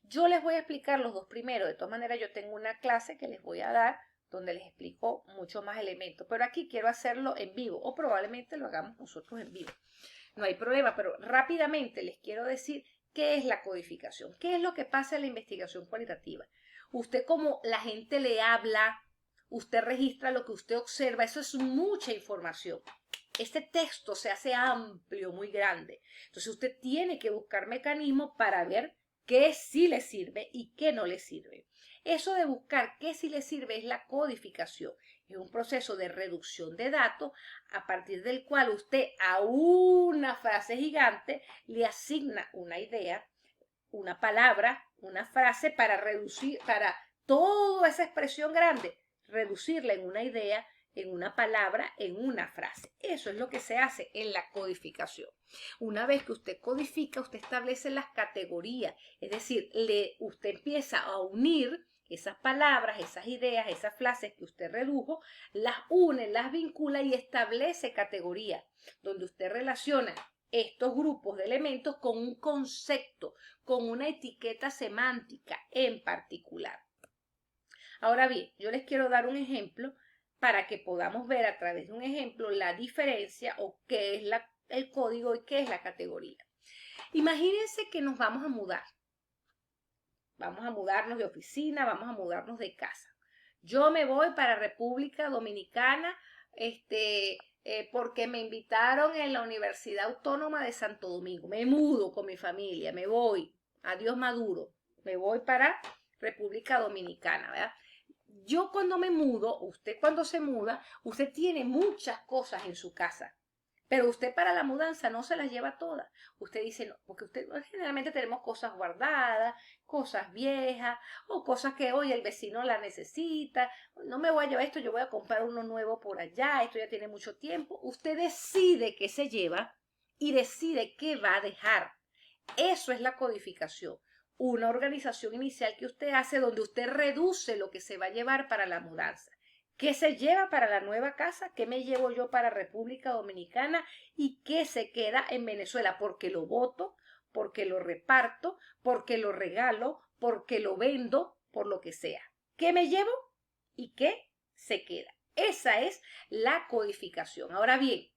Yo les voy a explicar los 2 primeros. De todas maneras, yo tengo una clase que les voy a dar donde les explico mucho más elementos, pero aquí quiero hacerlo en vivo, o probablemente lo hagamos nosotros en vivo. No hay problema, pero rápidamente les quiero decir qué es la codificación, qué es lo que pasa en la investigación cualitativa. Usted, como la gente le habla, usted registra lo que usted observa, eso es mucha información. ese texto se hace amplio, muy grande. Entonces usted tiene que buscar mecanismos para ver qué sí le sirve y qué no le sirve. Eso de buscar qué sí le sirve es la codificación. Es un proceso de reducción de datos a partir del cual usted a una frase gigante le asigna una idea, una palabra, una frase para reducir, para toda esa expresión grande, reducirla en una idea, en una palabra, en una frase. Eso es lo que se hace en la codificación. Una vez que usted codifica, usted establece las categorías, es decir, usted empieza a unir esas palabras, esas ideas, esas frases que usted redujo, las une, las vincula y establece categorías, donde usted relaciona estos grupos de elementos con un concepto, con una etiqueta semántica en particular. Ahora bien, yo les quiero dar un ejemplo para que podamos ver a través de un ejemplo la diferencia o qué es el código y qué es la categoría. Imagínense que nos vamos a mudar. Vamos a mudarnos de oficina, vamos a mudarnos de casa. Yo me voy para República Dominicana, porque me invitaron en la Universidad Autónoma de Santo Domingo. Me mudo con mi familia, me voy. Adiós Maduro. Me voy para República Dominicana, ¿verdad? Yo cuando me mudo, usted cuando se muda, usted tiene muchas cosas en su casa. Pero usted para la mudanza no se las lleva todas. Usted dice, no, porque usted generalmente tenemos cosas guardadas, cosas viejas, o cosas que hoy el vecino la necesita. No me voy a llevar esto, yo voy a comprar uno nuevo por allá, esto ya tiene mucho tiempo. Usted decide qué se lleva y decide qué va a dejar. Eso es la codificación. Una organización inicial que usted hace donde usted reduce lo que se va a llevar para la mudanza. ¿Qué se lleva para la nueva casa? ¿Qué me llevo yo para República Dominicana? ¿Y qué se queda en Venezuela? Porque lo voto, porque lo reparto, porque lo regalo, porque lo vendo, por lo que sea. ¿Qué me llevo y qué se queda? Esa es la codificación. Ahora bien,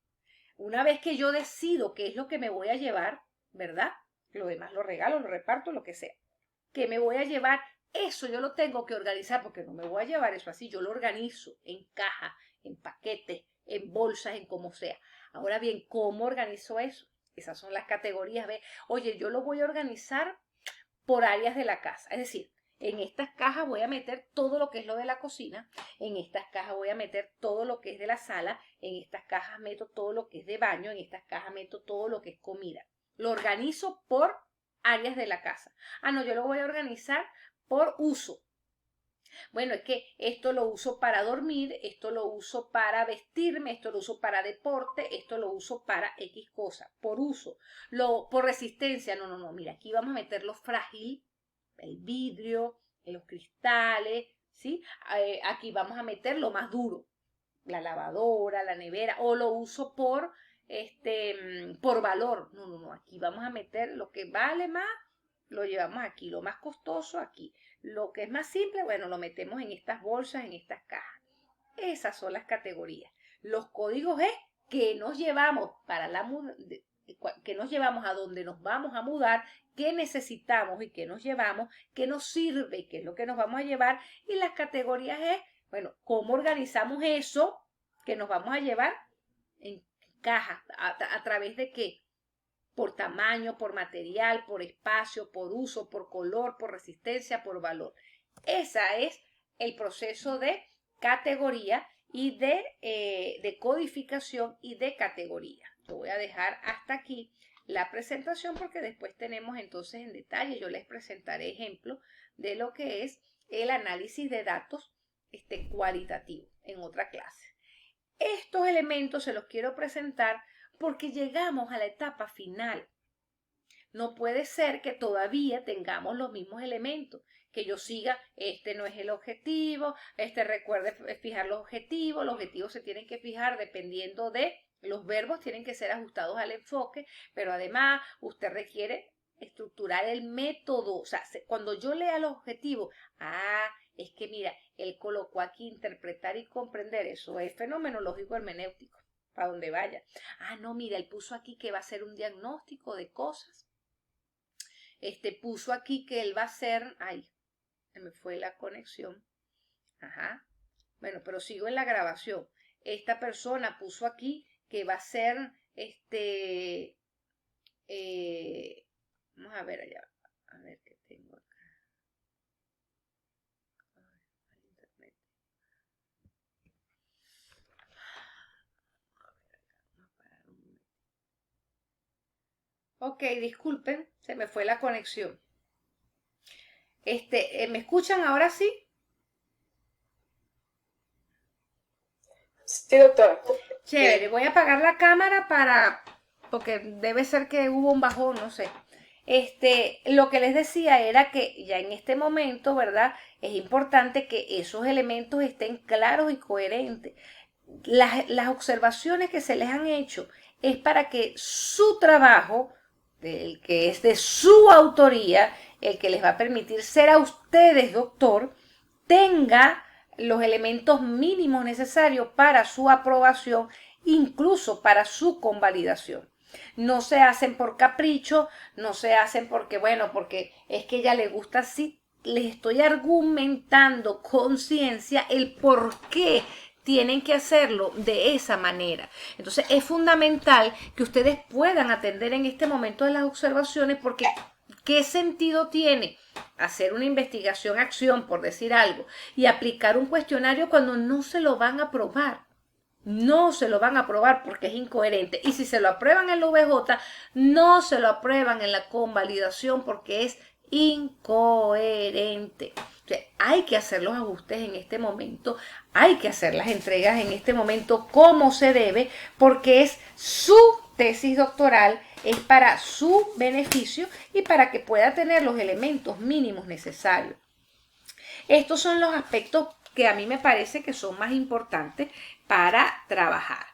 una vez que yo decido qué es lo que me voy a llevar, ¿verdad? Lo demás lo regalo, lo reparto, lo que sea. ¿Qué me voy a llevar? Eso yo lo tengo que organizar porque no me voy a llevar eso así. Yo lo organizo en caja, en paquetes, en bolsas, en como sea. Ahora bien, ¿cómo organizo eso? Esas son las categorías. ¿Ve? Oye, yo lo voy a organizar por áreas de la casa. Es decir, en estas cajas voy a meter todo lo que es lo de la cocina. En estas cajas voy a meter todo lo que es de la sala. En estas cajas meto todo lo que es de baño. En estas cajas meto todo lo que es comida. Lo organizo por áreas de la casa. Ah, no, yo lo voy a organizar por uso. Bueno, es que esto lo uso para dormir, esto lo uso para vestirme, esto lo uso para deporte, esto lo uso para X cosa, por uso. Por resistencia, no, mira, aquí vamos a meter lo frágil, el vidrio, los cristales, ¿sí? Aquí vamos a meter lo más duro, la lavadora, la nevera, o lo uso por valor. No, aquí vamos a meter lo que vale más, lo llevamos aquí, lo más costoso aquí, lo que es más simple, bueno, lo metemos en estas bolsas, en estas cajas. Esas son las categorías. Los códigos es que nos llevamos para que nos llevamos a donde nos vamos a mudar, qué necesitamos y qué nos llevamos, qué nos sirve y qué es lo que nos vamos a llevar. Y las categorías es, bueno, cómo organizamos eso que nos vamos a llevar en cajas, a través de qué, por tamaño, por material, por espacio, por uso, por color, por resistencia, por valor. Ese es el proceso de categoría y de codificación y de categoría. Yo voy a dejar hasta aquí la presentación porque después tenemos entonces en detalle, yo les presentaré ejemplos de lo que es el análisis de datos cualitativo en otra clase. Estos elementos se los quiero presentar porque llegamos a la etapa final. No puede ser que todavía tengamos los mismos elementos, que yo siga, este no es el objetivo, recuerde fijar los objetivos se tienen que fijar dependiendo de los verbos, tienen que ser ajustados al enfoque, pero además usted requiere estructurar el método, o sea, cuando yo lea los objetivos, es que mira, él colocó aquí interpretar y comprender, eso es fenomenológico hermenéutico, para donde vaya. No, mira, él puso aquí que va a hacer un diagnóstico de cosas, puso aquí que él va a hacer, se me fue la conexión, bueno, pero sigo en la grabación. Esta persona puso aquí que va a ser, vamos a ver allá, a ver qué tengo acá. Ok, disculpen, se me fue la conexión. ¿Me escuchan ahora sí? Sí, doctora. Chévere, voy a apagar la cámara porque debe ser que hubo un bajón, no sé. Lo que les decía era que ya en este momento, ¿verdad? Es importante que esos elementos estén claros y coherentes. Las observaciones que se les han hecho es para que su trabajo, el que es de su autoría, el que les va a permitir ser a ustedes doctor, tenga los elementos mínimos necesarios para su aprobación, incluso para su convalidación. No se hacen por capricho, no se hacen porque, bueno, porque es que ella le gusta así. Les estoy argumentando con ciencia el por qué tienen que hacerlo de esa manera. Entonces es fundamental que ustedes puedan atender en este momento de las observaciones, porque ¿qué sentido tiene hacer una investigación-acción, por decir algo, y aplicar un cuestionario cuando no se lo van a aprobar? No se lo van a aprobar porque es incoherente. Y si se lo aprueban en la VJ, no se lo aprueban en la convalidación porque es incoherente. O sea, hay que hacer los ajustes en este momento, hay que hacer las entregas en este momento como se debe, porque es su tesis doctoral, es para su beneficio y para que pueda tener los elementos mínimos necesarios. Estos son los aspectos que a mí me parece que son más importantes para trabajar.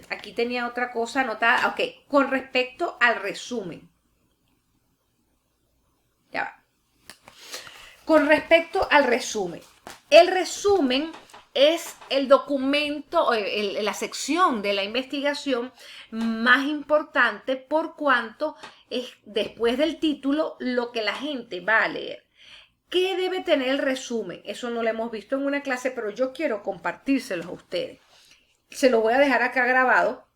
Aquí tenía otra cosa anotada. Ok, con respecto al resumen. Ya va. Con respecto al resumen. El resumen es el documento, la sección de la investigación más importante por cuanto es, después del título, lo que la gente va a leer. ¿Qué debe tener el resumen? Eso no lo hemos visto en una clase, pero yo quiero compartírselos a ustedes. Se lo voy a dejar acá grabado.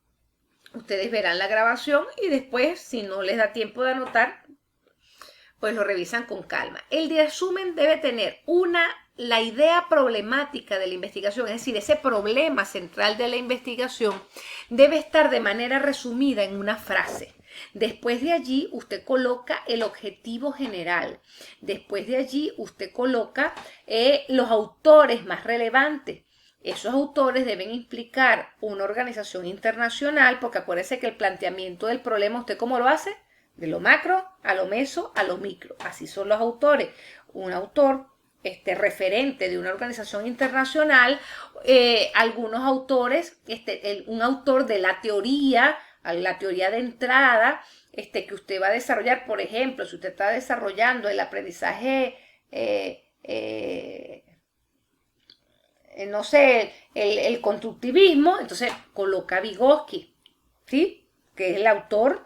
Ustedes verán la grabación y después, si no les da tiempo de anotar, pues lo revisan con calma. El resumen debe tener la idea problemática de la investigación, es decir, ese problema central de la investigación debe estar de manera resumida en una frase. Después de allí usted coloca el objetivo general. Después de allí usted coloca los autores más relevantes. Esos autores deben implicar una organización internacional, porque acuérdese que el planteamiento del problema, ¿usted cómo lo hace? De lo macro a lo meso a lo micro. Así son los autores. Un autor referente de una organización internacional, algunos autores, un autor de la teoría de entrada, que usted va a desarrollar. Por ejemplo, si usted está desarrollando el aprendizaje, no sé, el constructivismo, entonces coloca Vygotsky, ¿sí? Que es el autor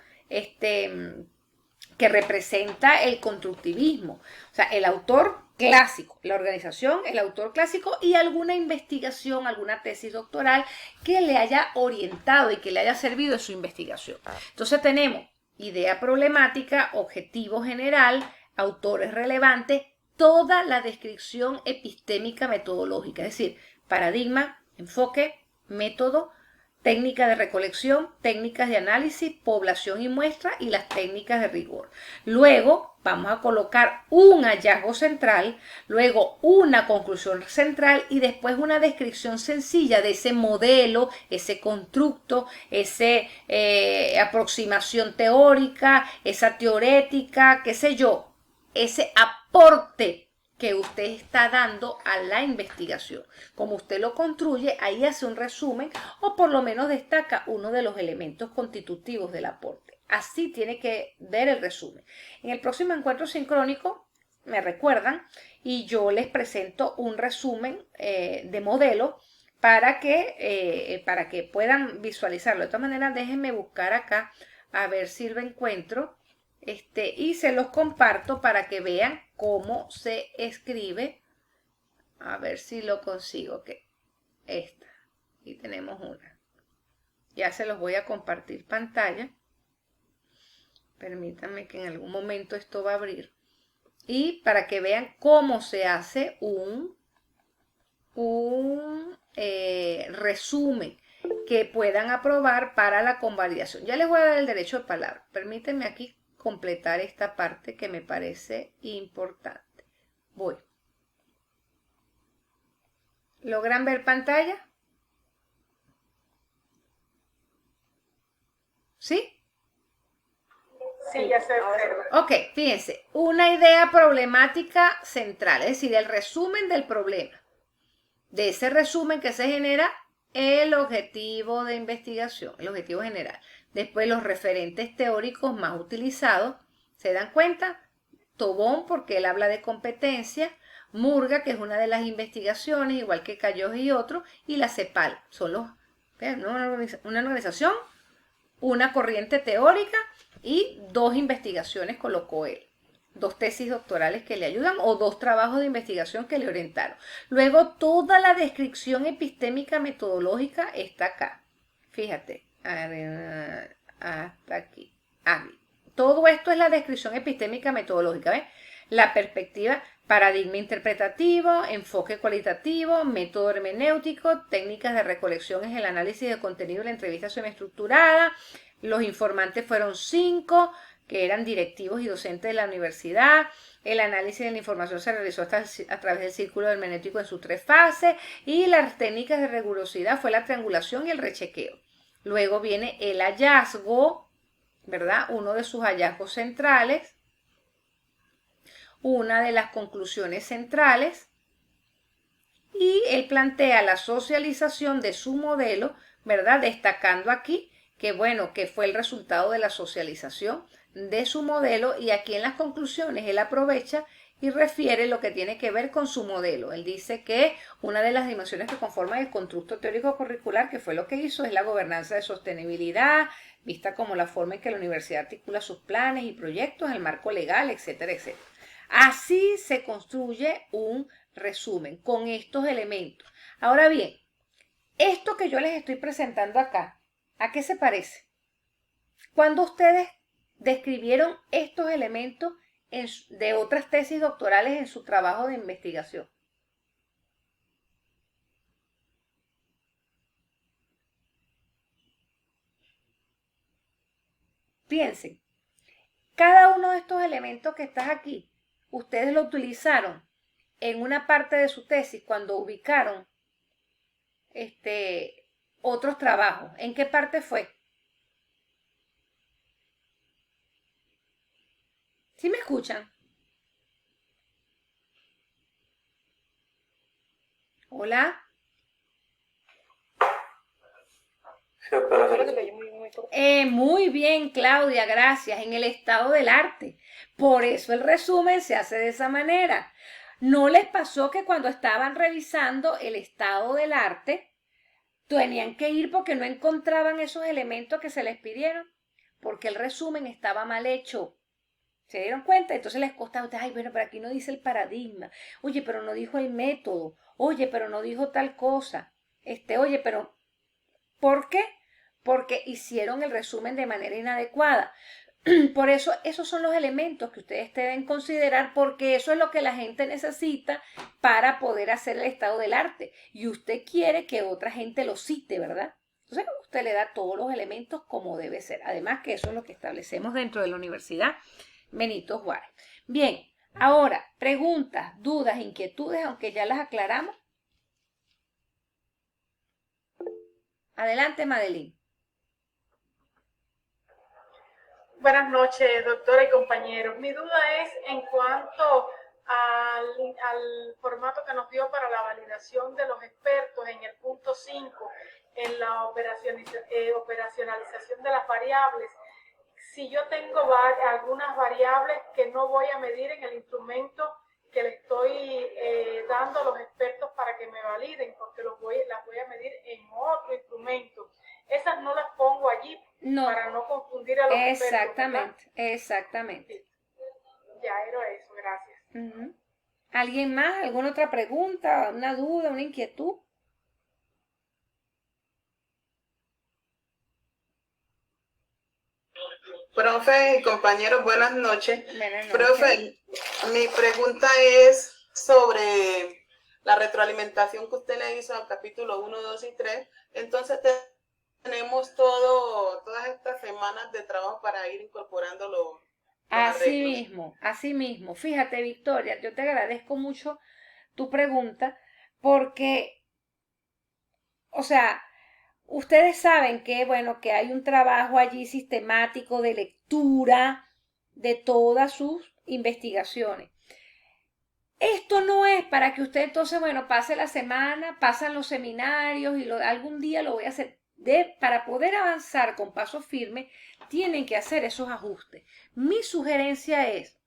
que representa el constructivismo. O sea, el autor clásico, la organización, el autor clásico y alguna investigación, alguna tesis doctoral que le haya orientado y que le haya servido en su investigación. Entonces tenemos idea problemática, objetivo general, autores relevantes, toda la descripción epistémica metodológica, es decir, paradigma, enfoque, método, técnica de recolección, técnicas de análisis, población y muestra y las técnicas de rigor. Luego vamos a colocar un hallazgo central, luego una conclusión central y después una descripción sencilla de ese modelo, ese constructo, esa aproximación teórica, esa teorética, qué sé yo, ese aporte que usted está dando a la investigación. Como usted lo construye, ahí hace un resumen o por lo menos destaca uno de los elementos constitutivos del aporte. Así tiene que ver el resumen. En el próximo encuentro sincrónico, me recuerdan, y yo les presento un resumen de modelo para que puedan visualizarlo. De todas maneras, déjenme buscar acá a ver si lo encuentro. Y se los comparto para que vean cómo se escribe. A ver si lo consigo. Esta. Aquí tenemos una. Ya se los voy a compartir pantalla. Permítanme que en algún momento esto va a abrir. Y para que vean cómo se hace un resumen que puedan aprobar para la convalidación. Ya les voy a dar el derecho de palabra. Permítanme aquí completar esta parte que me parece importante. Voy. ¿Logran ver pantalla? ¿Sí? Sí, ya se observa. Ok, fíjense, una idea problemática central, es decir, el resumen del problema. De ese resumen que se genera el objetivo de investigación, el objetivo general. Después los referentes teóricos más utilizados, ¿se dan cuenta? Tobón, porque él habla de competencia, Murga, que es una de las investigaciones, igual que Cayos y otros, y la CEPAL, son los, una organización, una corriente teórica y 2 investigaciones colocó él. 2 tesis doctorales que le ayudan o 2 trabajos de investigación que le orientaron. Luego toda la descripción epistémica metodológica está acá. Fíjate, hasta aquí. Todo esto es la descripción epistémica metodológica, ¿ves? La perspectiva, paradigma interpretativo, enfoque cualitativo, método hermenéutico, técnicas de recolección es el análisis de contenido de la entrevista semiestructurada. Los informantes fueron 5, que eran directivos y docentes de la universidad. El análisis de la información se realizó a través del círculo hermenéutico en sus 3 fases. Y las técnicas de rigurosidad fue la triangulación y el rechequeo. Luego viene el hallazgo, ¿verdad? Uno de sus hallazgos centrales. Una de las conclusiones centrales. Y él plantea la socialización de su modelo, ¿verdad? Destacando aquí que bueno, que fue el resultado de la socialización de su modelo, y aquí en las conclusiones él aprovecha y refiere lo que tiene que ver con su modelo. Él dice que una de las dimensiones que conforman el constructo teórico curricular, que fue lo que hizo, es la gobernanza de sostenibilidad, vista como la forma en que la universidad articula sus planes y proyectos, el marco legal, etcétera, etcétera. Así se construye un resumen con estos elementos. Ahora bien, esto que yo les estoy presentando acá, ¿a qué se parece? Cuando ustedes describieron estos elementos de otras tesis doctorales en su trabajo de investigación. Piensen, cada uno de estos elementos que estás aquí, ustedes lo utilizaron en una parte de su tesis cuando ubicaron otros trabajos. ¿En qué parte fue? ¿Sí me escuchan? Hola. Muy bien, Claudia, gracias. En el estado del arte. Por eso el resumen se hace de esa manera. ¿No les pasó que cuando estaban revisando el estado del arte, tenían que ir porque no encontraban esos elementos que se les pidieron? Porque el resumen estaba mal hecho. ¿Se dieron cuenta? Entonces les costaba, ay, bueno, pero aquí no dice el paradigma. Oye, pero no dijo el método. Oye, pero no dijo tal cosa. Oye, pero ¿por qué? Porque hicieron el resumen de manera inadecuada. Por eso, esos son los elementos que ustedes deben considerar, porque eso es lo que la gente necesita para poder hacer el estado del arte. Y usted quiere que otra gente lo cite, ¿verdad? Entonces, usted le da todos los elementos como debe ser. Además que eso es lo que establecemos dentro de la Universidad Benito Juárez. Bien, ahora, preguntas, dudas, inquietudes, aunque ya las aclaramos. Adelante, Madeline. Buenas noches, doctora y compañeros. Mi duda es en cuanto al formato que nos dio para la validación de los expertos en el punto 5, en la operacionalización de las variables. Si yo tengo algunas variables que no voy a medir en el instrumento que le estoy dando a los expertos para que me validen, porque las voy a medir en otro instrumento. Esas no las pongo allí para no confundir a los expertos, ¿verdad? Exactamente. Ya era eso, gracias. ¿Alguien más? ¿Alguna otra pregunta? ¿Una duda? ¿Una inquietud? Profe y compañeros, buenas noches. Buenas noches. Profe, mi pregunta es sobre la retroalimentación que usted le hizo al capítulo 1, 2 y 3. Entonces tenemos todas estas semanas de trabajo para ir incorporando los arreglos. Así mismo. Fíjate, Victoria, yo te agradezco mucho tu pregunta porque, o sea, ustedes saben que, bueno, que hay un trabajo allí sistemático de lectura de todas sus investigaciones. Esto no es para que usted entonces, bueno, pase la semana, pasan los seminarios y algún día lo voy a hacer. Para poder avanzar con paso firme, tienen que hacer esos ajustes. Mi sugerencia es,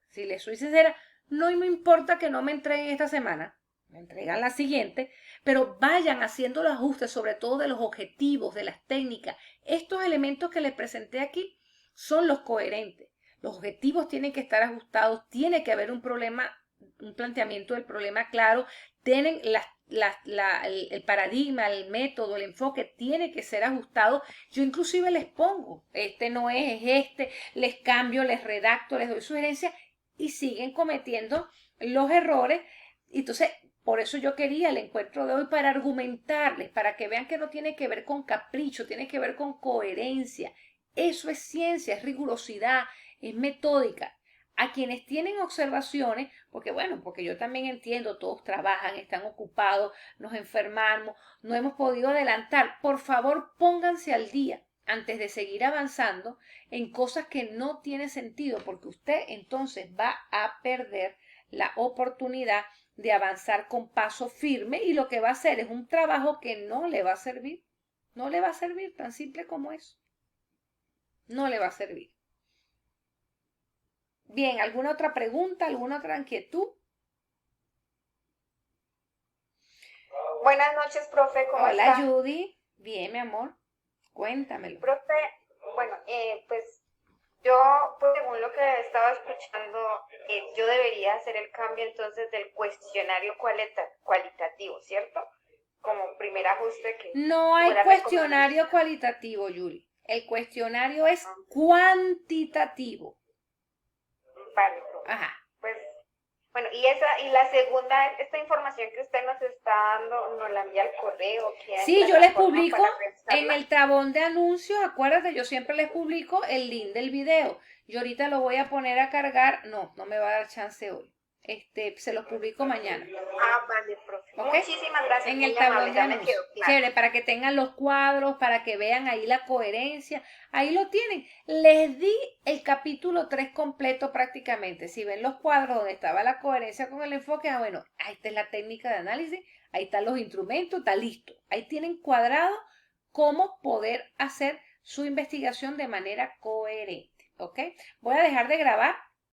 si les soy sincera, no me importa que no me entreguen esta semana, me entregan la siguiente, pero vayan haciendo los ajustes, sobre todo de los objetivos, de las técnicas. Estos elementos que les presenté aquí son los coherentes. Los objetivos tienen que estar ajustados, tiene que haber un planteamiento del problema claro, tienen el paradigma, el método, el enfoque tiene que ser ajustado. Yo inclusive les pongo, este no es este, les cambio, les redacto, les doy sugerencias y siguen cometiendo los errores. Entonces, por eso yo quería el encuentro de hoy para argumentarles, para que vean que no tiene que ver con capricho, tiene que ver con coherencia. Eso es ciencia, es rigurosidad, es metódica. A quienes tienen observaciones, porque yo también entiendo, todos trabajan, están ocupados, nos enfermamos, no hemos podido adelantar. Por favor, pónganse al día antes de seguir avanzando en cosas que no tienen sentido, porque usted entonces va a perder la oportunidad de avanzar con paso firme y lo que va a hacer es un trabajo que no le va a servir. No le va a servir, tan simple como eso. No le va a servir. Bien, ¿alguna otra pregunta? ¿Alguna otra inquietud? Buenas noches, profe, ¿cómo Hola, está? Judy. Bien, mi amor. Cuéntamelo. Profe, bueno, pues yo, pues, según lo que estaba escuchando, yo debería hacer el cambio entonces del cuestionario cualitativo, ¿cierto? Como primer ajuste que No hay fuera cuestionario cualitativo, Julie. El cuestionario es cuantitativo. Vale, profe. Ajá. Pues, bueno, y la segunda, esta información que usted nos está dando, nos la envía al correo. Sí, yo les publico en el tabón de anuncios, acuérdate, yo siempre les publico el link del video. Yo ahorita lo voy a poner a cargar, no me va a dar chance hoy. Se los publico mañana. Ah, vale, profe. ¿Okay? Muchísimas gracias. En el tablón de anuncios. Chévere, para que tengan los cuadros, para que vean ahí la coherencia. Ahí lo tienen. Les di el capítulo 3 completo prácticamente. Si ven los cuadros donde estaba la coherencia con el enfoque, bueno, ahí está la técnica de análisis, ahí están los instrumentos, está listo. Ahí tienen cuadrado cómo poder hacer su investigación de manera coherente. ¿Ok? Voy a dejar de grabar